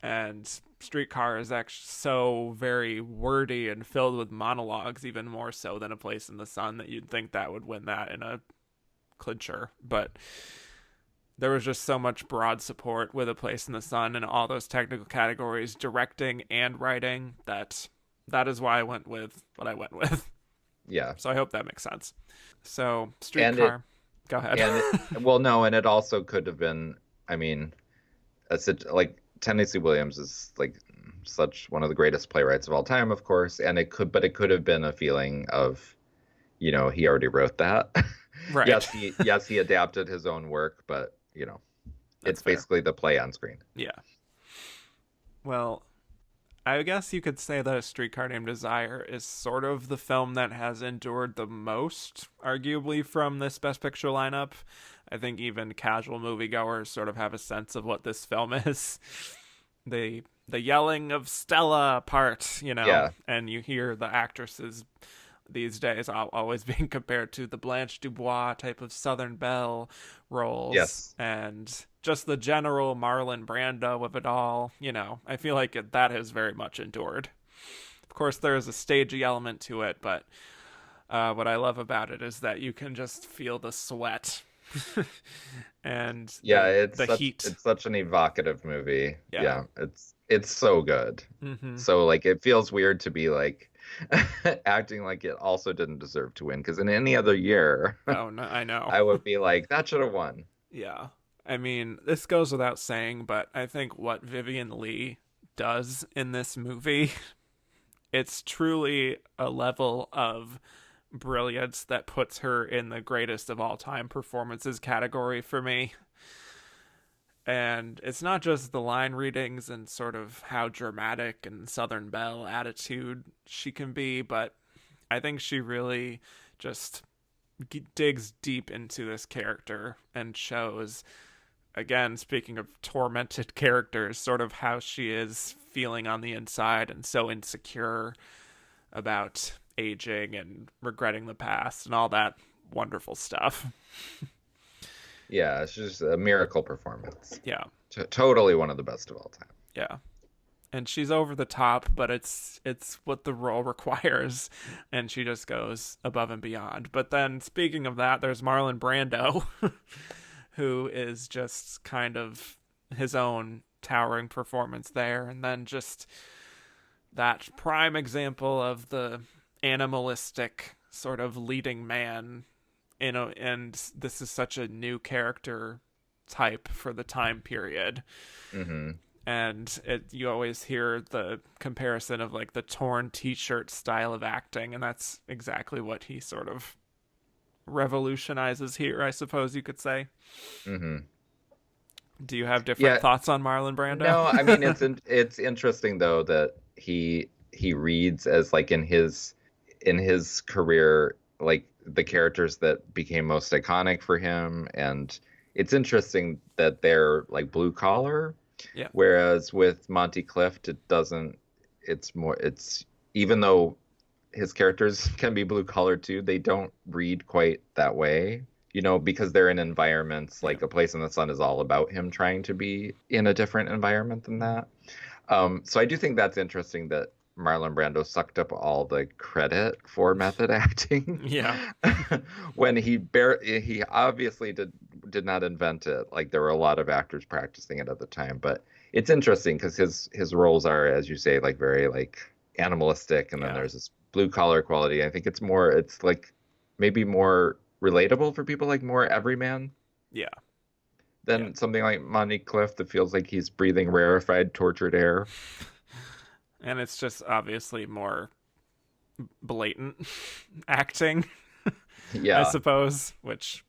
Speaker 1: And Streetcar is actually so very wordy and filled with monologues, even more so than A Place in the Sun, that you'd think that would win that in a clincher. But there was just so much broad support with A Place in the Sun and all those technical categories, directing and writing, that is why I went with what I went with.
Speaker 2: Yeah.
Speaker 1: So I hope that makes sense. So Streetcar, go ahead.
Speaker 2: And it also could have been, I mean, like Tennessee Williams is like such one of the greatest playwrights of all time, of course, and it could have been a feeling of, he already wrote that.
Speaker 1: Right.
Speaker 2: Yes, he adapted his own work, but it's
Speaker 1: fair.
Speaker 2: basically the play on screen.
Speaker 1: Yeah. Well, I guess you could say that A Streetcar Named Desire is sort of the film that has endured the most, arguably, from this Best Picture lineup. I think even casual moviegoers sort of have a sense of what this film is. The yelling of Stella part, and you hear the actresses these days always being compared to the Blanche Dubois type of Southern Belle roles.
Speaker 2: Yes.
Speaker 1: And just the general Marlon Brando of it all, I feel like that has very much endured. Of course, there is a stagey element to it, but what I love about it is that you can just feel the sweat and the heat.
Speaker 2: It's such an evocative movie.
Speaker 1: Yeah.
Speaker 2: It's so good.
Speaker 1: Mm-hmm.
Speaker 2: So like it feels weird to be like acting like it also didn't deserve to win, because in any other year,
Speaker 1: oh no, I know,
Speaker 2: I would be like, that should have won.
Speaker 1: Yeah, I mean, this goes without saying, but I think what Vivien Leigh does in this movie, it's truly a level of brilliance that puts her in the greatest of all time performances category for me. And it's not just the line readings and sort of how dramatic and Southern Belle attitude she can be, but I think she really just digs deep into this character and shows, again, speaking of tormented characters, sort of how she is feeling on the inside and so insecure about aging and regretting the past and all that wonderful stuff.
Speaker 2: Yeah, it's just a miracle performance.
Speaker 1: Yeah.
Speaker 2: Totally one of the best of all time.
Speaker 1: Yeah. And she's over the top, but it's what the role requires, and she just goes above and beyond. But then, speaking of that, there's Marlon Brando, who is just kind of his own towering performance there, and then just that prime example of the animalistic sort of leading man, and this is such a new character type for the time period.
Speaker 2: Mm-hmm.
Speaker 1: And you always hear the comparison of like the torn t-shirt style of acting, and that's exactly what he sort of revolutionizes here, I suppose you could say.
Speaker 2: Mm-hmm.
Speaker 1: Do you have different thoughts on Marlon Brando?
Speaker 2: No, I mean it's interesting though that he reads as like in his career, like the characters that became most iconic for him, and it's interesting that they're like blue collar.
Speaker 1: Yeah.
Speaker 2: Whereas with Monty Clift, it's even though his characters can be blue collar too, they don't read quite that way, because they're in environments like A Place in the Sun is all about him trying to be in a different environment than that. So I do think that's interesting that Marlon Brando sucked up all the credit for method acting.
Speaker 1: Yeah.
Speaker 2: When he obviously did not invent it. Like there were a lot of actors practicing it at the time, but it's interesting because his roles are, as you say, like very like animalistic, and then there's this blue collar quality. I think it's like maybe more relatable for people, like more everyman.
Speaker 1: Yeah.
Speaker 2: Than something like Monty Clift that feels like he's breathing rarefied, tortured air.
Speaker 1: And it's just obviously more blatant acting, I suppose, which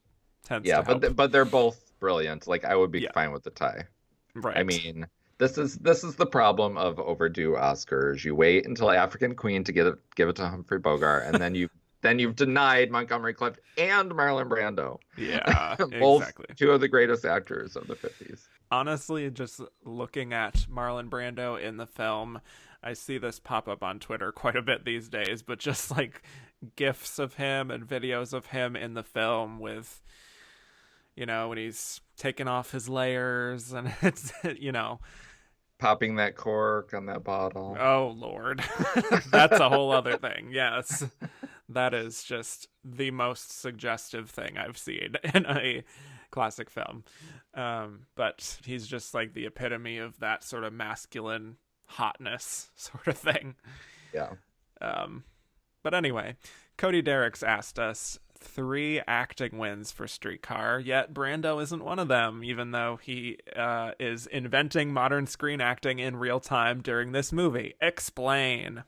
Speaker 1: tends to help.
Speaker 2: but they're both brilliant. Like I would be fine with the tie.
Speaker 1: Right.
Speaker 2: I mean, this is the problem of overdue Oscars. You wait until African Queen to give it to Humphrey Bogart, and then you've denied Montgomery Clift and Marlon Brando.
Speaker 1: Yeah,
Speaker 2: both
Speaker 1: exactly.
Speaker 2: Two of the greatest actors of the 50s.
Speaker 1: Honestly, just looking at Marlon Brando in the film, I see this pop up on Twitter quite a bit these days, but just like GIFs of him and videos of him in the film with, when he's taking off his layers, and it's,
Speaker 2: popping that cork on that bottle.
Speaker 1: Oh, Lord. That's a whole other thing. Yes. That is just the most suggestive thing I've seen in a classic film. But he's just like the epitome of that sort of masculine hotness sort of thing.
Speaker 2: Yeah.
Speaker 1: But anyway, Cody Derricks asked us 3 acting wins for Streetcar, yet Brando isn't one of them, even though he is inventing modern screen acting in real time during this movie. Explain.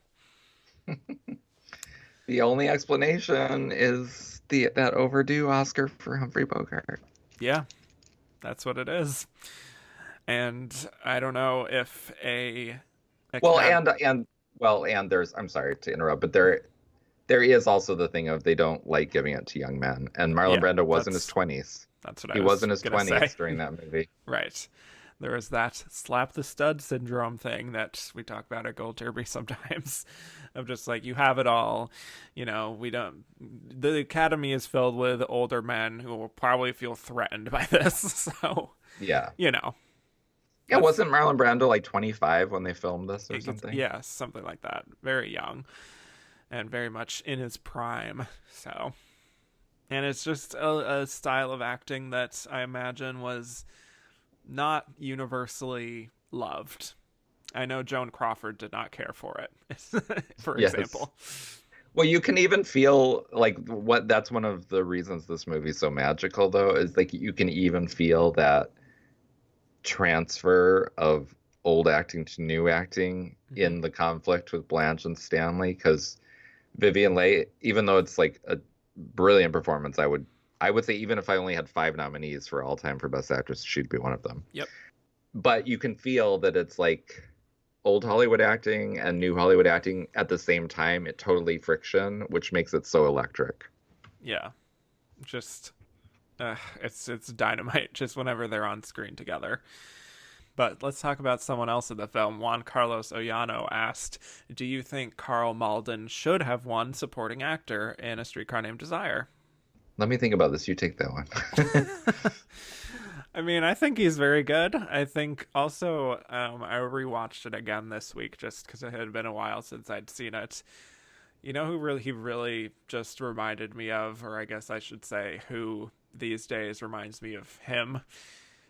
Speaker 2: The only explanation is that overdue Oscar for Humphrey Bogart.
Speaker 1: Yeah, that's what it is. And I don't know if and
Speaker 2: there's, I'm sorry to interrupt, but there is also the thing of they don't like giving it to young men, and Marlon Brando was in his 20s.
Speaker 1: That's what
Speaker 2: he was in his 20s during that movie.
Speaker 1: Right. There was that slap the stud syndrome thing that we talk about at Gold Derby sometimes, of just like, you have it all, the Academy is filled with older men who will probably feel threatened by this. So
Speaker 2: yeah,
Speaker 1: Yeah,
Speaker 2: wasn't Marlon Brando like 25 when they filmed this or something?
Speaker 1: Yeah, something like that. Very young and very much in his prime. So, and it's just a style of acting that I imagine was not universally loved. I know Joan Crawford did not care for it, for example.
Speaker 2: Well, you can even feel like that's one of the reasons this movie's so magical, though, is like you can even feel that transfer of old acting to new acting in the conflict with Blanche and Stanley, because Vivien Leigh, even though it's like a brilliant performance, I would say even if I only had 5 nominees for all time for Best Actress, she'd be one of them.
Speaker 1: Yep.
Speaker 2: But you can feel that it's like old Hollywood acting and new Hollywood acting at the same time. It totally friction, which makes it so electric.
Speaker 1: Yeah. Just it's dynamite just whenever they're on screen together. But let's talk about someone else in the film. Juan Carlos Ollano asked, do you think Karl Malden should have won supporting actor in A Streetcar Named Desire?
Speaker 2: Let me think about this. You take that one.
Speaker 1: I mean, I think he's very good. I think also I rewatched it again this week just because it had been a while since I'd seen it. You know who he really just reminded me of, or I guess I should say who these days reminds me of him,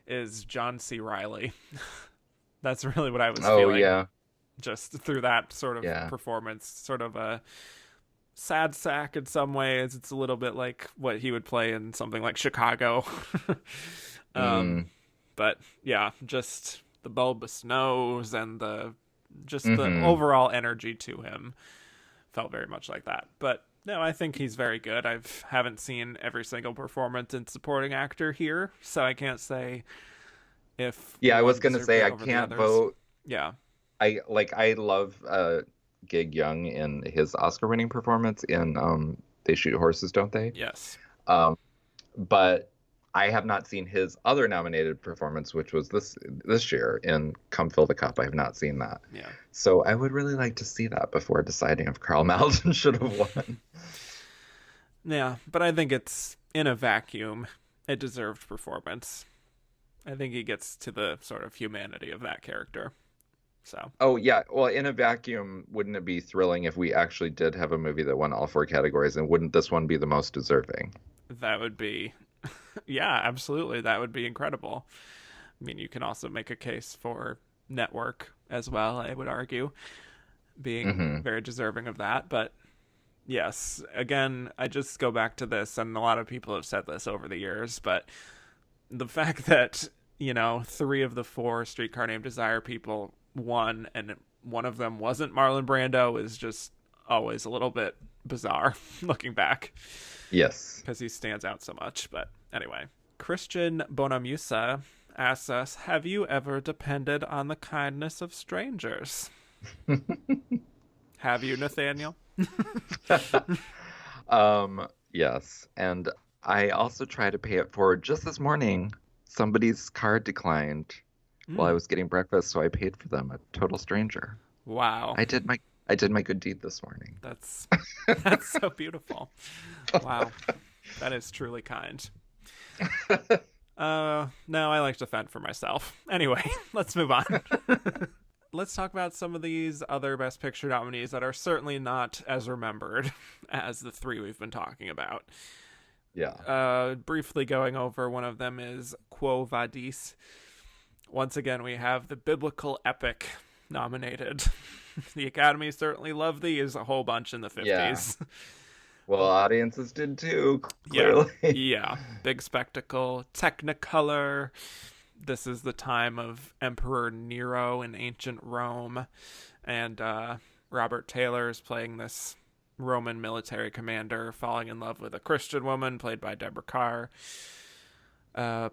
Speaker 1: is John C. Reilly. That's really what I was feeling. Oh, yeah. Just through that sort of performance, sort of a sad sack in some ways. It's a little bit like what he would play in something like Chicago. But yeah, just the bulbous nose and the overall energy to him felt very much like that. But no, I think he's very good. Haven't seen every single performance in supporting actor here, so I can't say if. Yeah,
Speaker 2: I was gonna say I can't vote.
Speaker 1: Yeah,
Speaker 2: I love Gig Young in his Oscar-winning performance in They Shoot Horses, Don't They?
Speaker 1: Yes.
Speaker 2: But I have not seen his other nominated performance, which was this year in Come Fill the Cup. I have not seen that.
Speaker 1: Yeah.
Speaker 2: So I would really like to see that before deciding if Karl Malden should have won.
Speaker 1: Yeah, but I think it's, in a vacuum, a deserved performance. I think he gets to the sort of humanity of that character. So.
Speaker 2: Oh, yeah. Well, in a vacuum, wouldn't it be thrilling if we actually did have a movie that won all 4 categories, and wouldn't this one be the most deserving?
Speaker 1: That would be... Yeah, absolutely. That would be incredible. I mean, you can also make a case for Network as well, I would argue, being very deserving of that. But yes, again, I just go back to this, and a lot of people have said this over the years, but the fact that, 3 of the 4 Streetcar Named Desire people won, and one of them wasn't Marlon Brando, is just always a little bit bizarre looking back.
Speaker 2: Yes.
Speaker 1: Because he stands out so much. But anyway, Christian Bonamusa asks us, have you ever depended on the kindness of strangers? Have you, Nathaniel?
Speaker 2: Yes. And I also tried to pay it forward just this morning. Somebody's card declined while I was getting breakfast, so I paid for them, a total stranger.
Speaker 1: Wow.
Speaker 2: I did my good deed this morning.
Speaker 1: That's so beautiful. Wow. That is truly kind. No, I like to fend for myself. Anyway, let's move on. Let's talk about some of these other Best Picture nominees that are certainly not as remembered as the three we've been talking about.
Speaker 2: Yeah.
Speaker 1: Briefly going over, one of them is Quo Vadis. Once again, we have the biblical epic nominated. The Academy certainly loved these a whole bunch in the 50s.
Speaker 2: Yeah. Well, audiences did too, clearly.
Speaker 1: Yeah. Big spectacle, Technicolor. This is the time of Emperor Nero in ancient Rome. And Robert Taylor is playing this Roman military commander falling in love with a Christian woman, played by Deborah Kerr.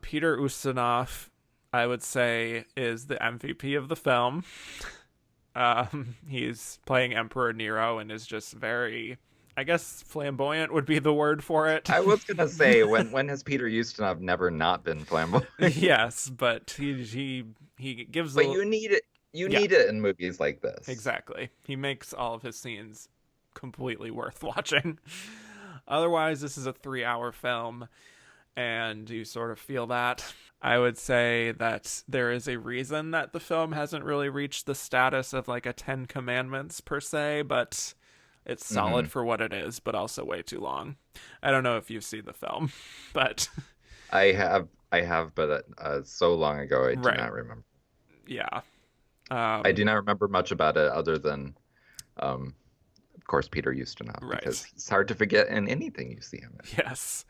Speaker 1: Peter Ustinov, I would say, is the MVP of the film. He's playing Emperor Nero and is just very... I guess flamboyant would be the word for it.
Speaker 2: I was gonna say, when has Peter Ustinov never not been flamboyant?
Speaker 1: Yes, but he gives.
Speaker 2: But you need it. You need it in movies like this.
Speaker 1: Exactly. He makes all of his scenes completely worth watching. Otherwise, this is a 3-hour film, and you sort of feel that. I would say that there is a reason that the film hasn't really reached the status of like a 10 Commandments per se, but it's solid for what it is, but also way too long. I don't know if you've seen the film, but
Speaker 2: I have, but so long ago I do not remember.
Speaker 1: Yeah.
Speaker 2: I do not remember much about it other than, of course, Peter Ustinov, because it's hard to forget in anything you see him in.
Speaker 1: Yes.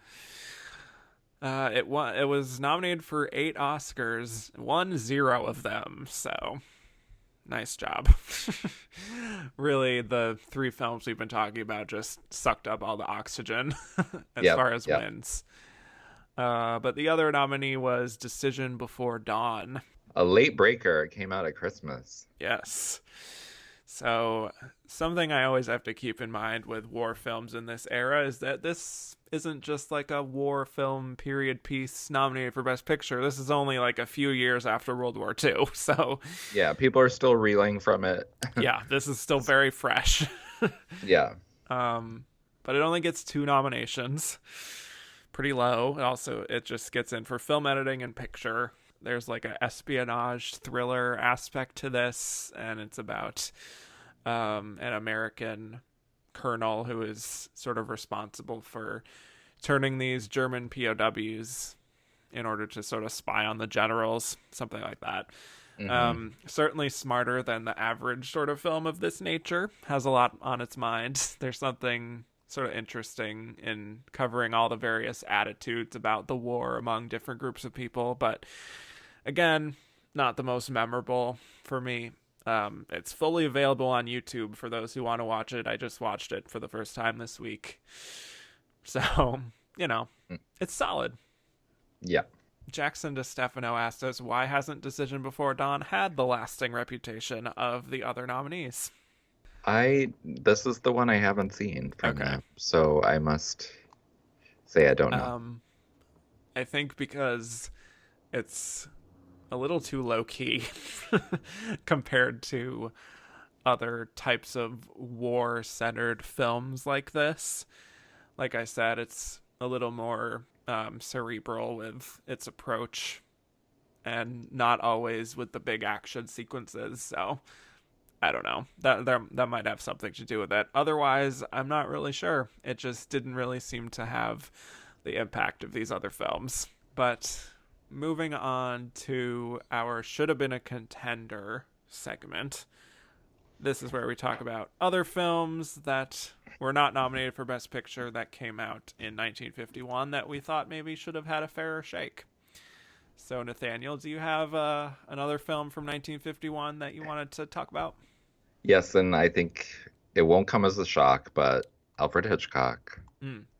Speaker 1: It was nominated for 8 Oscars, won 0 of them, so nice job. Really, the 3 films we've been talking about just sucked up all the oxygen as far as wins. But the other nominee was Decision Before Dawn.
Speaker 2: A late breaker. It came out at Christmas.
Speaker 1: Yes. So something I always have to keep in mind with war films in this era is that this isn't just like a war film period piece nominated for Best Picture. This is only like a few years after World War II. So
Speaker 2: yeah, people are still reeling from it.
Speaker 1: Yeah, this is still very fresh.
Speaker 2: Yeah.
Speaker 1: But it only gets 2 nominations. Pretty low. Also, it just gets in for film editing and picture. There's like an espionage thriller aspect to this, and it's about an American colonel who is sort of responsible for turning these German POWs in order to sort of spy on the generals, something like that. Certainly smarter than the average sort of film of this nature. Has a lot on its mind. There's something sort of interesting in covering all the various attitudes about the war among different groups of people, but again, not the most memorable for me. It's fully available on YouTube for those who want to watch it. I just watched it for the first time this week. So, it's solid.
Speaker 2: Yeah.
Speaker 1: Jackson DeStefano asked us, why hasn't Decision Before Dawn had the lasting reputation of the other nominees?
Speaker 2: This is the one I haven't seen from them, so I must say I don't know.
Speaker 1: I think because it's a little too low-key compared to other types of war-centered films like this. Like I said, it's a little more cerebral with its approach and not always with the big action sequences, so I don't know. That might have something to do with it. Otherwise, I'm not really sure. It just didn't really seem to have the impact of these other films. But moving on to our Should Have Been a Contender segment. This is where we talk about other films that were not nominated for Best Picture that came out in 1951 that we thought maybe should have had a fairer shake. So, Nathaniel, do you have another film from 1951 that you wanted to talk about?
Speaker 2: Yes, and I think it won't come as a shock, but Alfred Hitchcock,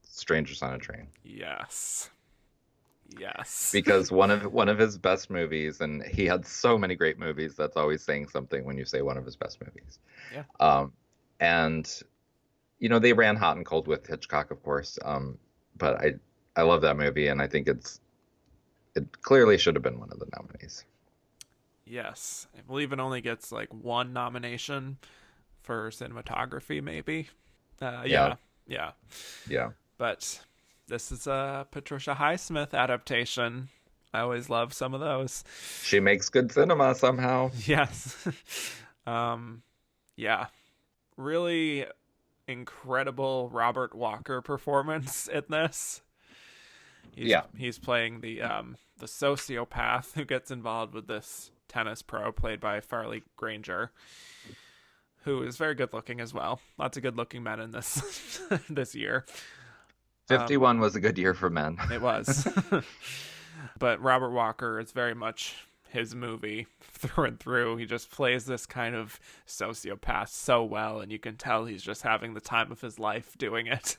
Speaker 2: Strangers on a Train.
Speaker 1: Yes.
Speaker 2: Because one of his best movies, and he had so many great movies. That's always saying something when you say one of his best movies.
Speaker 1: Yeah.
Speaker 2: And they ran hot and cold with Hitchcock, of course. But I love that movie, and I think it clearly should have been one of the nominees.
Speaker 1: Yes. I believe it only gets like 1 nomination for cinematography, maybe. Yeah. But this is a Patricia Highsmith adaptation I always love some of those.
Speaker 2: She makes good cinema somehow.
Speaker 1: Yes. Yeah. Really incredible Robert Walker performance in this. He's playing the sociopath who gets involved with this tennis pro played by Farley Granger, who is very good looking as well. Lots of good looking men in this this year.
Speaker 2: 51 was a good year for men.
Speaker 1: It was. But Robert Walker is very much his movie through and through. He just plays this kind of sociopath so well, and you can tell he's just having the time of his life doing it.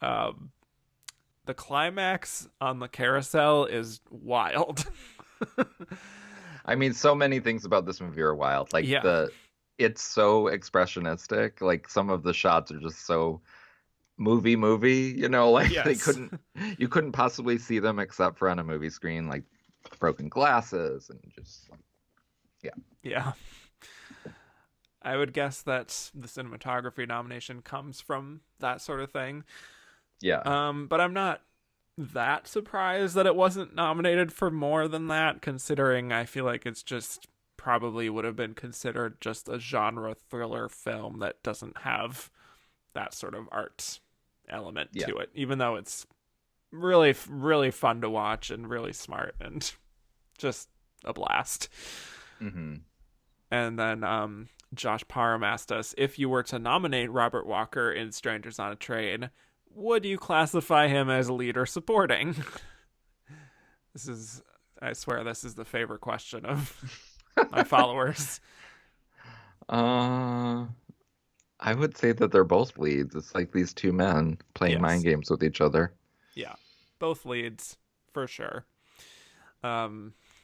Speaker 1: The climax on the carousel is wild.
Speaker 2: I mean, so many things about this movie are wild. Like it's so expressionistic. Like some of the shots are just so movie, you know, like
Speaker 1: yes.
Speaker 2: you couldn't possibly see them except for on a movie screen, like broken glasses and just
Speaker 1: yeah. I would guess that the cinematography nomination comes from that sort of thing. But I'm not that surprised that it wasn't nominated for more than that, considering I feel like it's just probably would have been considered just a genre thriller film that doesn't have that sort of art element to it, even though it's really, really fun to watch and really smart and just a blast.
Speaker 2: Mm-hmm.
Speaker 1: And then Josh Parham asked us, if you were to nominate Robert Walker in Strangers on a Train, would you classify him as lead or supporting? I swear this is the favorite question of my followers.
Speaker 2: I would say that they're both leads. It's like these two men playing mind games with each other.
Speaker 1: Yeah, both leads for sure.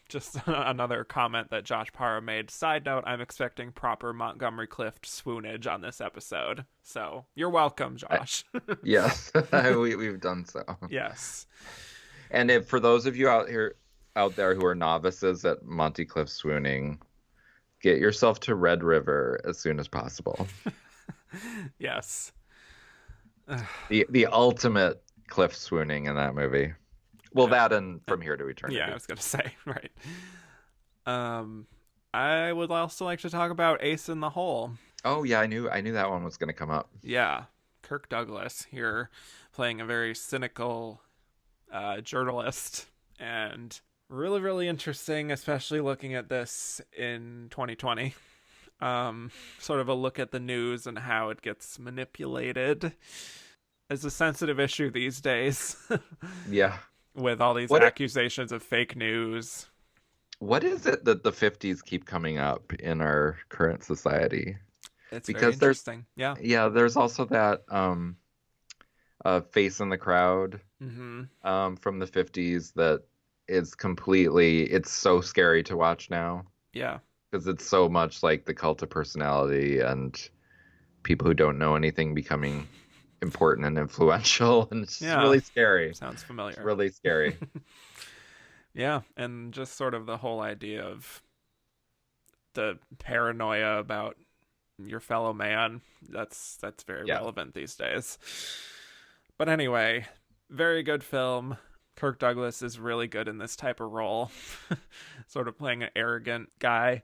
Speaker 1: Just another comment that Josh Parham made. Side note, I'm expecting proper Montgomery Clift swoonage on this episode. So you're welcome, Josh.
Speaker 2: Yes, we've done so.
Speaker 1: Yes.
Speaker 2: And for those of you out there who are novices at Monty Clift swooning, get yourself to Red River as soon as possible.
Speaker 1: Yes.
Speaker 2: The ultimate Clift swooning in that movie. Well, that and From Here to Eternity.
Speaker 1: Yeah, I was gonna say, right. I would also like to talk about Ace in the Hole.
Speaker 2: Oh yeah, I knew that one was gonna come up.
Speaker 1: Yeah, Kirk Douglas here playing a very cynical journalist, and really, really interesting, especially looking at this in 2020. Sort of a look at the news and how it gets manipulated. It's a sensitive issue these days.
Speaker 2: Yeah.
Speaker 1: With all these accusations of fake news. What
Speaker 2: is it that the 50s keep coming up in our current society?
Speaker 1: It's because very interesting.
Speaker 2: Yeah, there's also that Face in the Crowd from the 50s that is it's so scary to watch now.
Speaker 1: Yeah.
Speaker 2: Because it's so much like the cult of personality and people who don't know anything becoming important and influential, and it's really scary.
Speaker 1: Sounds familiar.
Speaker 2: It's really scary.
Speaker 1: Yeah, and just sort of the whole idea of the paranoia about your fellow man. That's very relevant these days. But anyway, very good film. Kirk Douglas is really good in this type of role, sort of playing an arrogant guy.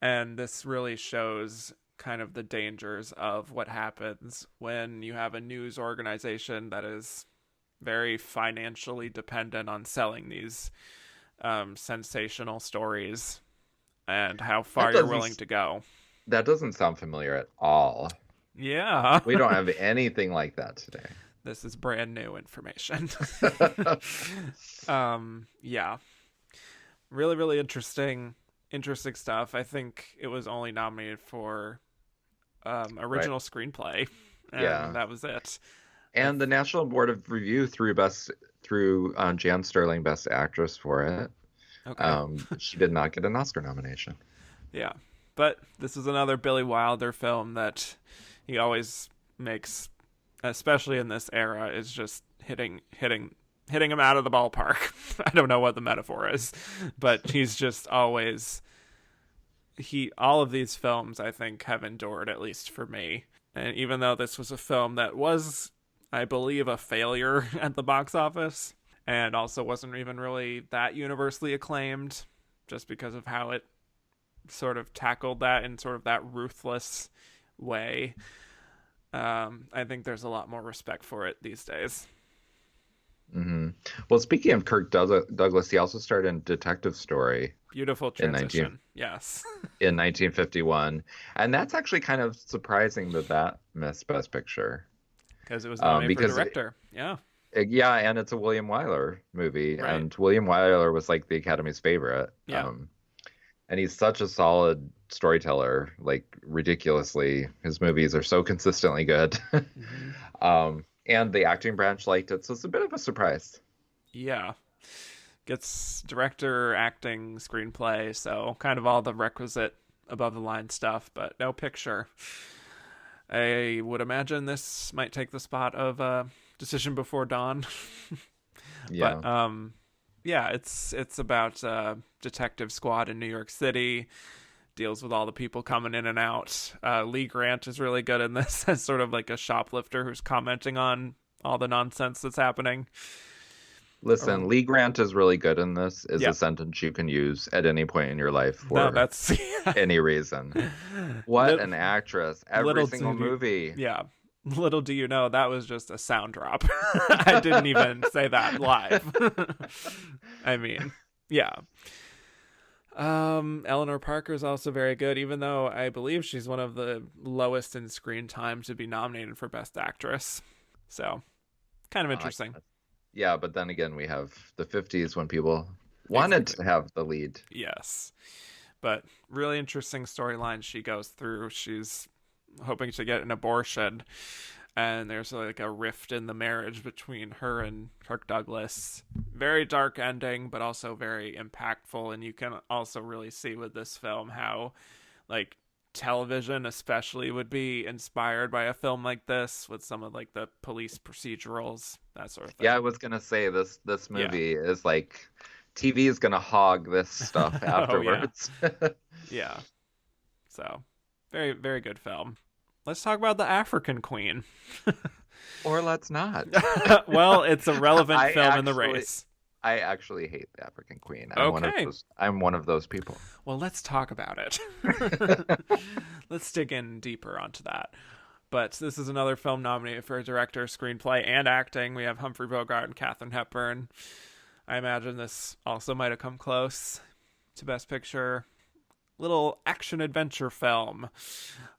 Speaker 1: And this really shows kind of the dangers of what happens when you have a news organization that is very financially dependent on selling these sensational stories, and how far you're willing to go.
Speaker 2: That doesn't sound familiar at all.
Speaker 1: Yeah.
Speaker 2: We don't have anything like that today.
Speaker 1: This is brand new information. Yeah. Really, really interesting stuff. I think it was only nominated for original screenplay, and that was it.
Speaker 2: And the National Board of Review threw Jan Sterling Best Actress for it. Okay. She did not get an Oscar nomination.
Speaker 1: Yeah, but this is another Billy Wilder film that he always makes, especially in this era, is just hitting him out of the ballpark. I don't know what the metaphor is, but he's just always... all of these films, I think, have endured, at least for me. And even though this was a film that was, I believe, a failure at the box office, and also wasn't even really that universally acclaimed, just because of how it sort of tackled that in sort of that ruthless way. I think there's a lot more respect for it these days.
Speaker 2: Hmm. Well, speaking of Kirk Douglas, he also starred in Detective Story
Speaker 1: Beautiful transition. Yes.
Speaker 2: in 1951, and that's actually kind of surprising that missed Best Picture.
Speaker 1: Because it was nominated for director. Yeah.
Speaker 2: Yeah, and it's a William Wyler movie,
Speaker 1: Right.
Speaker 2: and William Wyler was like the Academy's favorite.
Speaker 1: Yeah.
Speaker 2: And he's such a solid storyteller, like ridiculously. His movies are so consistently good. And the acting branch liked it, so it's a bit of a surprise.
Speaker 1: Yeah. Gets director, acting, screenplay, so kind of all the requisite above the line stuff, but no picture. I would imagine this might take the spot of Decision Before Dawn.
Speaker 2: Yeah.
Speaker 1: But yeah, it's about detective squad in New York City. Deals with all the people coming in and out. Lee Grant is really good in this as sort of like a shoplifter who's commenting on all the nonsense that's happening.
Speaker 2: Listen, Lee Grant is really good in this, is
Speaker 1: Yeah.
Speaker 2: a sentence you can use at any point in your life for
Speaker 1: That's
Speaker 2: any reason. What an actress. Every single movie.
Speaker 1: Yeah. Little do you know, that was just a sound drop. I didn't even say that live. I mean, yeah. Eleanor Parker is also very good, even though I believe she's one of the lowest in screen time to be nominated for Best Actress. So, kind of interesting.
Speaker 2: Yeah, but then again, we have the 50s when people wanted to have the lead.
Speaker 1: Yes. But really interesting storyline she goes through. She's hoping to get an abortion, and there's like a rift in the marriage between her and Kirk Douglas. Very dark ending, but also very impactful. And you can also really see with this film how like television especially would be inspired by a film like this, with some of like the police procedurals, that sort of thing.
Speaker 2: Yeah, I was gonna say this movie is like TV is gonna hog this stuff afterwards.
Speaker 1: Yeah. So very, very good film. Let's talk about the African Queen.
Speaker 2: Or let's not.
Speaker 1: Well, it's a relevant film in the race.
Speaker 2: I actually hate the African Queen.
Speaker 1: Okay.
Speaker 2: I'm one of those people.
Speaker 1: Well, let's talk about it. Let's dig in deeper onto that. But this is another film nominated for director, screenplay, and acting. We have Humphrey Bogart and Katharine Hepburn. I imagine this also might have come close to Best Picture. Little action-adventure film.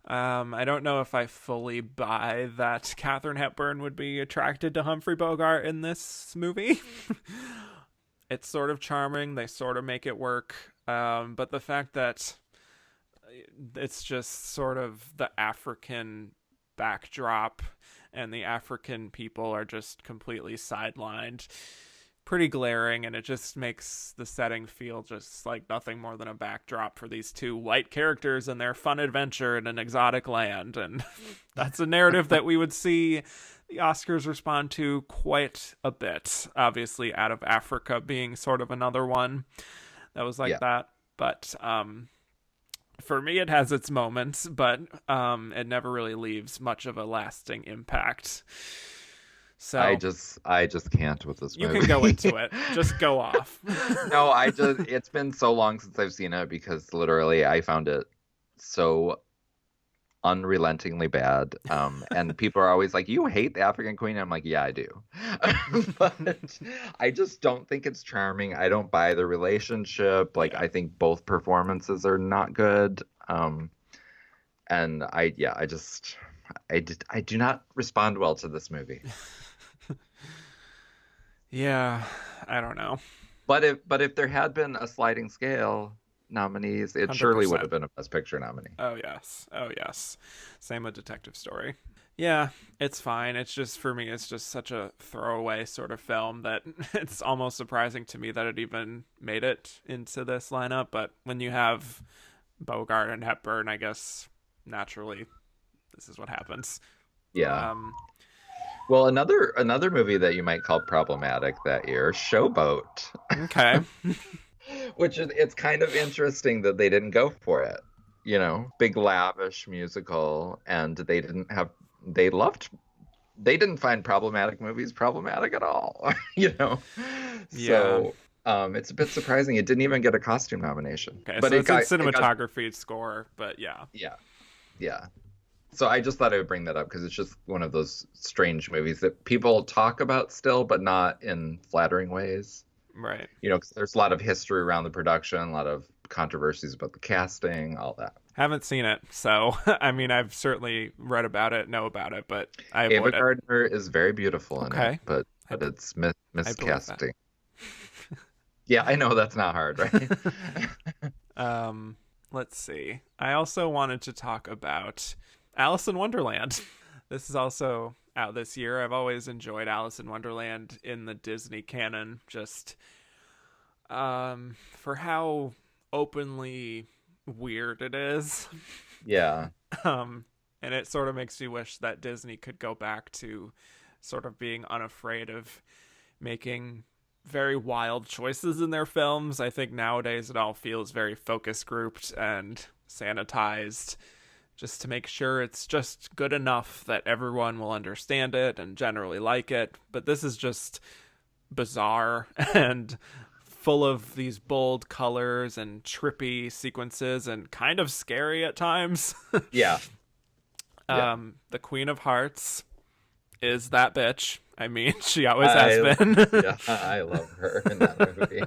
Speaker 1: I don't know if I fully buy that Katharine Hepburn would be attracted to Humphrey Bogart in this movie. It's sort of charming. They sort of make it work. But the fact that it's just sort of the African backdrop and the African people are just completely sidelined, pretty glaring, and it just makes the setting feel just like nothing more than a backdrop for these two white characters and their fun adventure in an exotic land. And that's a narrative that we would see the Oscars respond to quite a bit, obviously out of Africa being sort of another one that was like that. But for me, it has its moments, but it never really leaves much of a lasting impact. So
Speaker 2: I just can't with this movie.
Speaker 1: You can go into it. Just go off.
Speaker 2: No, it's been so long since I've seen it because literally I found it so unrelentingly bad. And people are always like, "You hate the African Queen?" I'm like, "Yeah, I do." But I just don't think it's charming. I don't buy the relationship. Like, I think both performances are not good. And I do not respond well to this movie.
Speaker 1: Yeah, I don't know.
Speaker 2: But if there had been a sliding scale nominees, it 100%. Surely would have been a Best Picture nominee.
Speaker 1: Oh yes. Same with Detective Story. Yeah, it's fine. It's just, for me, it's just such a throwaway sort of film that it's almost surprising to me that it even made it into this lineup. But when you have Bogart and Hepburn, I guess naturally this is what happens.
Speaker 2: Yeah. Well, another movie that you might call problematic that year, Showboat.
Speaker 1: Okay.
Speaker 2: Which it's kind of interesting that they didn't go for it. You know, big lavish musical, and they loved they didn't find problematic movies problematic at all, you know.
Speaker 1: Yeah.
Speaker 2: So it's a bit surprising it didn't even get a costume nomination.
Speaker 1: Okay,
Speaker 2: But
Speaker 1: so it's in
Speaker 2: it got
Speaker 1: cinematography, score, but yeah.
Speaker 2: yeah, yeah. So I just thought I would bring that up because it's just one of those strange movies that people talk about still, but not in flattering ways.
Speaker 1: Right.
Speaker 2: You know, 'cause there's a lot of history around the production, a lot of controversies about the casting, all that.
Speaker 1: Haven't seen it, so I mean, I've certainly read about it, know about it, but I
Speaker 2: Ava
Speaker 1: avoid it.
Speaker 2: Gardner is very beautiful in
Speaker 1: Okay.
Speaker 2: it, but it's
Speaker 1: I believe
Speaker 2: miscasting. Yeah, I know that's not hard, right?
Speaker 1: Let's see. I also wanted to talk about Alice in Wonderland. This is also out this year. I've always enjoyed Alice in Wonderland in the Disney canon, just for how openly weird it is.
Speaker 2: Yeah.
Speaker 1: And it sort of makes me wish that Disney could go back to sort of being unafraid of making very wild choices in their films. I think nowadays it all feels very focus grouped and sanitized, just to make sure it's just good enough that everyone will understand it and generally like it. But this is just bizarre and full of these bold colors and trippy sequences and kind of scary at times.
Speaker 2: Yeah.
Speaker 1: The Queen of Hearts is that bitch. I mean, she always has been.
Speaker 2: Yeah, I love her in that movie.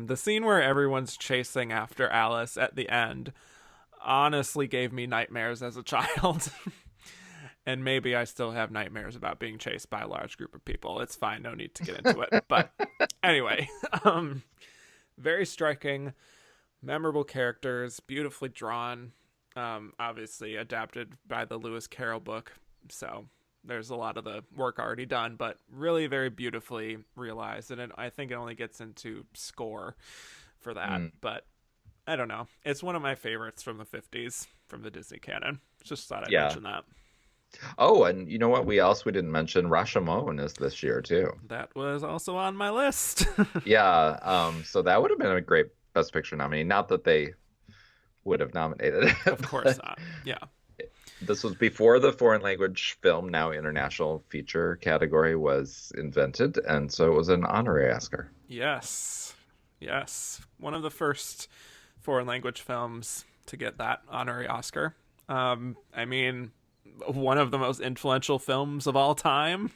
Speaker 1: The scene where everyone's chasing after Alice at the end honestly gave me nightmares as a child. And maybe I still have nightmares about being chased by a large group of people. It's fine. No need to get into it. But anyway, very striking, memorable characters, beautifully drawn, obviously adapted by the Lewis Carroll book. So there's a lot of the work already done, but really very beautifully realized. And I think it only gets into score for that. But I don't know. It's one of my favorites from the 50s from the Disney canon. Just thought I'd mention that.
Speaker 2: Oh, and you know what? We didn't mention Rashomon is this year too.
Speaker 1: That was also on my list.
Speaker 2: Yeah. So that would have been a great Best Picture nominee. Not that they would have nominated it.
Speaker 1: Of course not. Yeah.
Speaker 2: This was before the foreign language film, now international feature category was invented, and so it was an honorary Oscar.
Speaker 1: Yes. One of the first foreign language films to get that honorary Oscar. I mean, one of the most influential films of all time,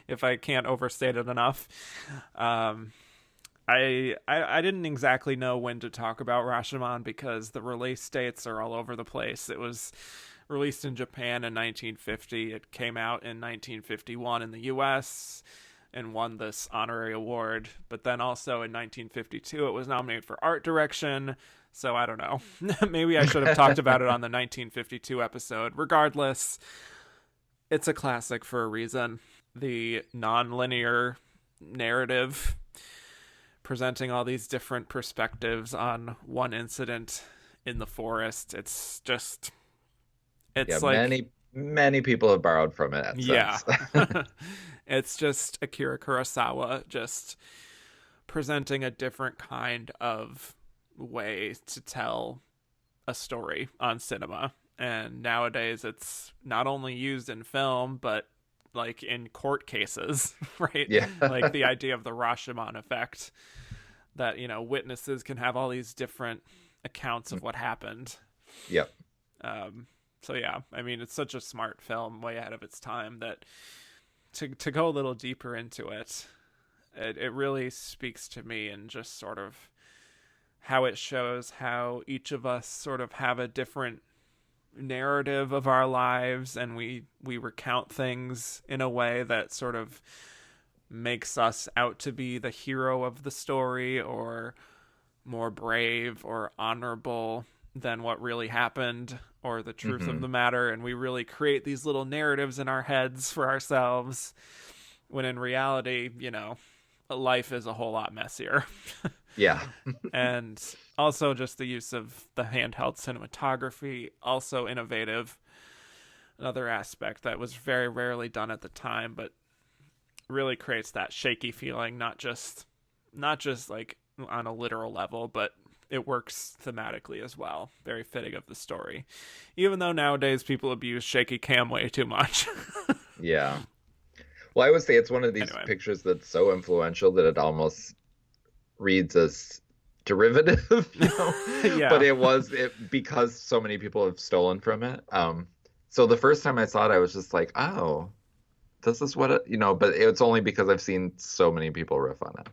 Speaker 1: if I can't overstate it enough. I didn't exactly know when to talk about Rashomon because the release dates are all over the place. It was released in Japan in 1950. It came out in 1951 in the US and won this honorary award. But then also in 1952, it was nominated for art direction. So I don't know. Maybe I should have talked about it on the 1952 episode. Regardless, it's a classic for a reason. The non-linear narrative presenting all these different perspectives on one incident in the forest. It's like
Speaker 2: many people have borrowed from it.
Speaker 1: Yeah. It's just Akira Kurosawa just presenting a different kind of way to tell a story on cinema. And nowadays it's not only used in film, but like in court cases, right?
Speaker 2: Yeah.
Speaker 1: Like the idea of the Rashomon effect, that, you know, witnesses can have all these different accounts of what happened.
Speaker 2: Yep.
Speaker 1: So yeah, I mean, it's such a smart film, way ahead of its time, that to go a little deeper into it, it really speaks to me, and just sort of how it shows how each of us sort of have a different narrative of our lives, and we recount things in a way that sort of makes us out to be the hero of the story, or more brave or honorable than what really happened, or the truth of the matter. And we really create these little narratives in our heads for ourselves, when in reality, you know, life is a whole lot messier.
Speaker 2: Yeah.
Speaker 1: And also just the use of the handheld cinematography, also innovative. Another aspect that was very rarely done at the time, but really creates that shaky feeling, not just like on a literal level, but it works thematically as well. Very fitting of the story. Even though nowadays people abuse shaky cam way too much.
Speaker 2: Yeah. Well, I would say it's one of these
Speaker 1: Anyway.
Speaker 2: pictures that's so influential that it almost reads as derivative,
Speaker 1: Yeah.
Speaker 2: But it because so many people have stolen from it. So the first time I saw it, I was just like, oh, this is what but it's only because I've seen so many people riff on it.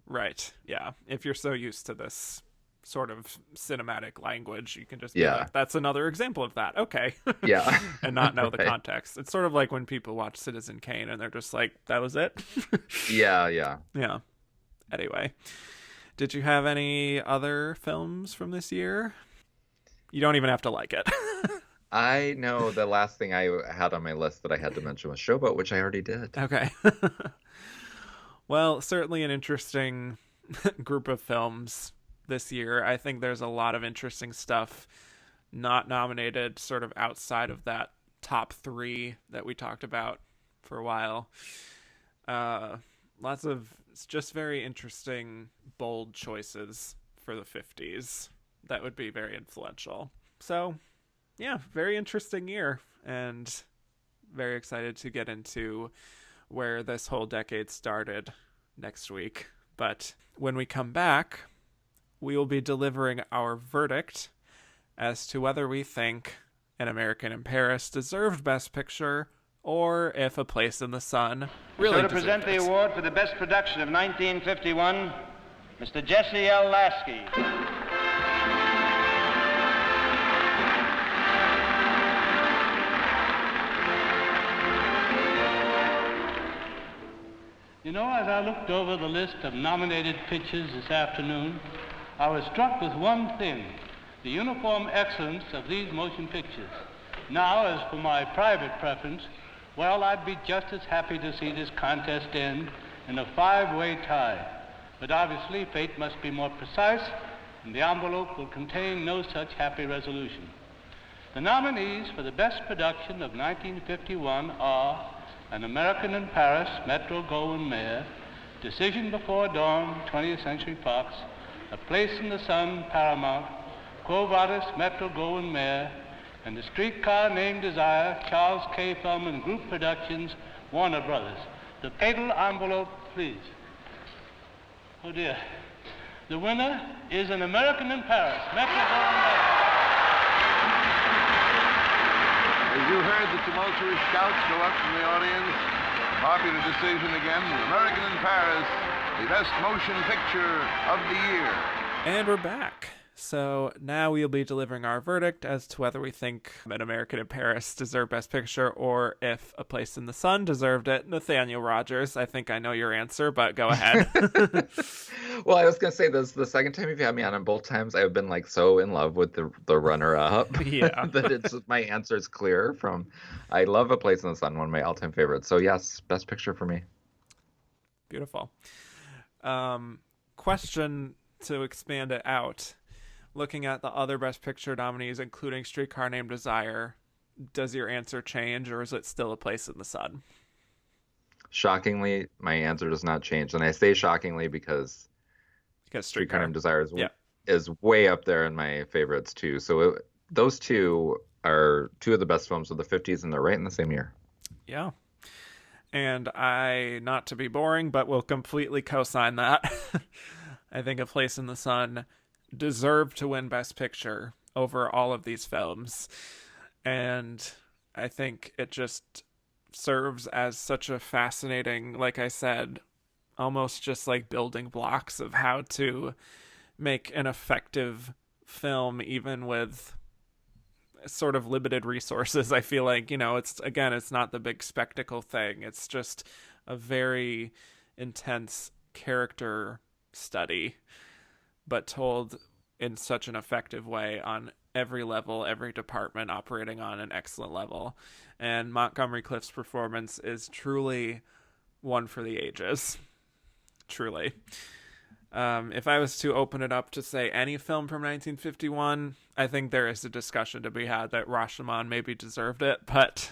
Speaker 1: Right. Yeah. If you're so used to this sort of cinematic language, you can just be
Speaker 2: Yeah.
Speaker 1: like, that's another example of that. Okay.
Speaker 2: Yeah.
Speaker 1: And not know the
Speaker 2: Right.
Speaker 1: context. It's sort of like when people watch Citizen Kane and they're just like, that was it.
Speaker 2: Yeah.
Speaker 1: Yeah. Anyway, did you have any other films from this year? You don't even have to like it.
Speaker 2: I know the last thing I had on my list that I had to mention was Showboat, which I already did.
Speaker 1: Okay. Well, certainly an interesting group of films this year. I think there's a lot of interesting stuff not nominated, sort of outside of that top 3 that we talked about for a while. Lots of just very interesting, bold choices for the 50s that would be very influential. So, yeah, very interesting year, and very excited to get into where this whole decade started next week. But when we come back, we will be delivering our verdict as to whether we think An American in Paris deserved Best Picture or if A Place in the Sun really
Speaker 8: So to
Speaker 1: deserved
Speaker 8: present the
Speaker 1: it.
Speaker 8: award for the best production of 1951, Mr. Jesse L. Lasky.
Speaker 9: You know, as I looked over the list of nominated pictures this afternoon, I was struck with one thing, the uniform excellence of these motion pictures. Now, as for my private preference, well, I'd be just as happy to see this contest end in a 5-way tie. But obviously, fate must be more precise, and the envelope will contain no such happy resolution. The nominees for the best production of 1951 are An American in Paris, Metro-Goldwyn-Mayer, Decision Before Dawn, 20th Century Fox, A Place in the Sun, Paramount, Quo Vadis, Metro-Goldwyn-Mayer, and The Streetcar Named Desire, Charles K. Feldman Group Productions, Warner Brothers. The fatal envelope, please. Oh dear. The winner is An American in Paris, Metro-Goldwyn-Mayer.
Speaker 7: As you heard the tumultuous shouts go up from the audience, popular decision again, American in Paris, the best motion picture of the year.
Speaker 1: And we're back. So now we'll be delivering our verdict as to whether we think An American in Paris deserved Best Picture or if A Place in the Sun deserved it. Nathaniel Rogers, I think I know your answer, but go ahead.
Speaker 2: Well, I was gonna say this the second time you've had me on, and both times I've been like so in love with the runner-up
Speaker 1: Yeah.
Speaker 2: that my answer is clear. From I love A Place in the Sun, one of my all-time favorites. So yes, Best Picture for me.
Speaker 1: Beautiful. Question to expand it out. Looking at the other Best Picture nominees, including Streetcar Named Desire, does your answer change, or is it still A Place in the Sun?
Speaker 2: Shockingly, my answer does not change, and I say shockingly because Streetcar Named Desire is way up there in my favorites too. So those two are two of the best films of the 50s, and they're right in the same year.
Speaker 1: Yeah. And I, not to be boring, but will completely co-sign that. I think A Place in the Sun deserved to win Best Picture over all of these films. And I think it just serves as such a fascinating, like I said, almost just like building blocks of how to make an effective film, even with sort of limited resources. I feel like, it's not the big spectacle thing. It's just a very intense character study, but told in such an effective way on every level, every department operating on an excellent level. And Montgomery Clift's performance is truly one for the ages. Truly. If I was to open it up to say any film from 1951, I think there is a discussion to be had that Rashomon maybe deserved it. But,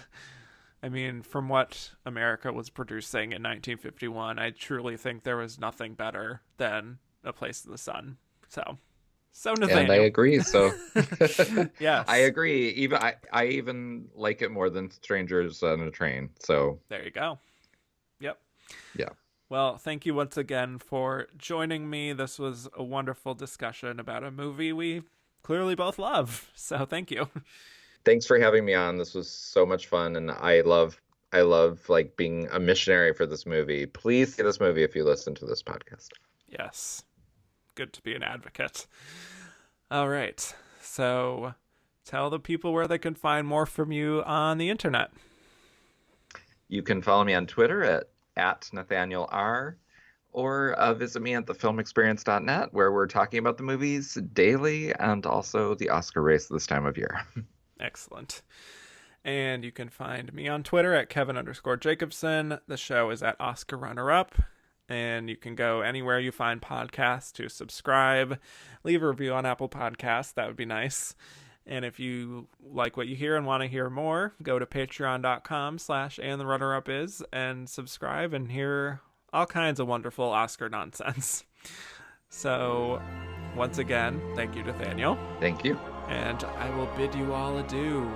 Speaker 1: I mean, from what America was producing in 1951, I truly think there was nothing better than A Place in the Sun. So, So Nathaniel.
Speaker 2: And I agree. So
Speaker 1: yes,
Speaker 2: I agree. Even I even like it more than Strangers on a Train. So
Speaker 1: there you go. Yep.
Speaker 2: Yeah.
Speaker 1: Well, thank you once again for joining me. This was a wonderful discussion about a movie we clearly both love. So thank you.
Speaker 2: Thanks for having me on. This was so much fun, and I love like being a missionary for this movie. Please see this movie if you listen to this podcast.
Speaker 1: Yes. Good to be an advocate. All right. So tell the people where they can find more from you on the internet.
Speaker 2: You can follow me on Twitter at Nathaniel R, or visit me at thefilmexperience.net, where we're talking about the movies daily and also the Oscar race this time of year.
Speaker 1: Excellent. And you can find me on Twitter at Kevin_Jacobson. The show is at Oscar Runner Up. And you can go anywhere you find podcasts to subscribe, leave a review on Apple Podcasts. That would be nice. And if you like what you hear and want to hear more, go to patreon.com/andtherunnerup and subscribe and hear all kinds of wonderful Oscar nonsense. So, once again, thank you, Nathaniel.
Speaker 2: Thank you.
Speaker 1: And I will bid you all adieu.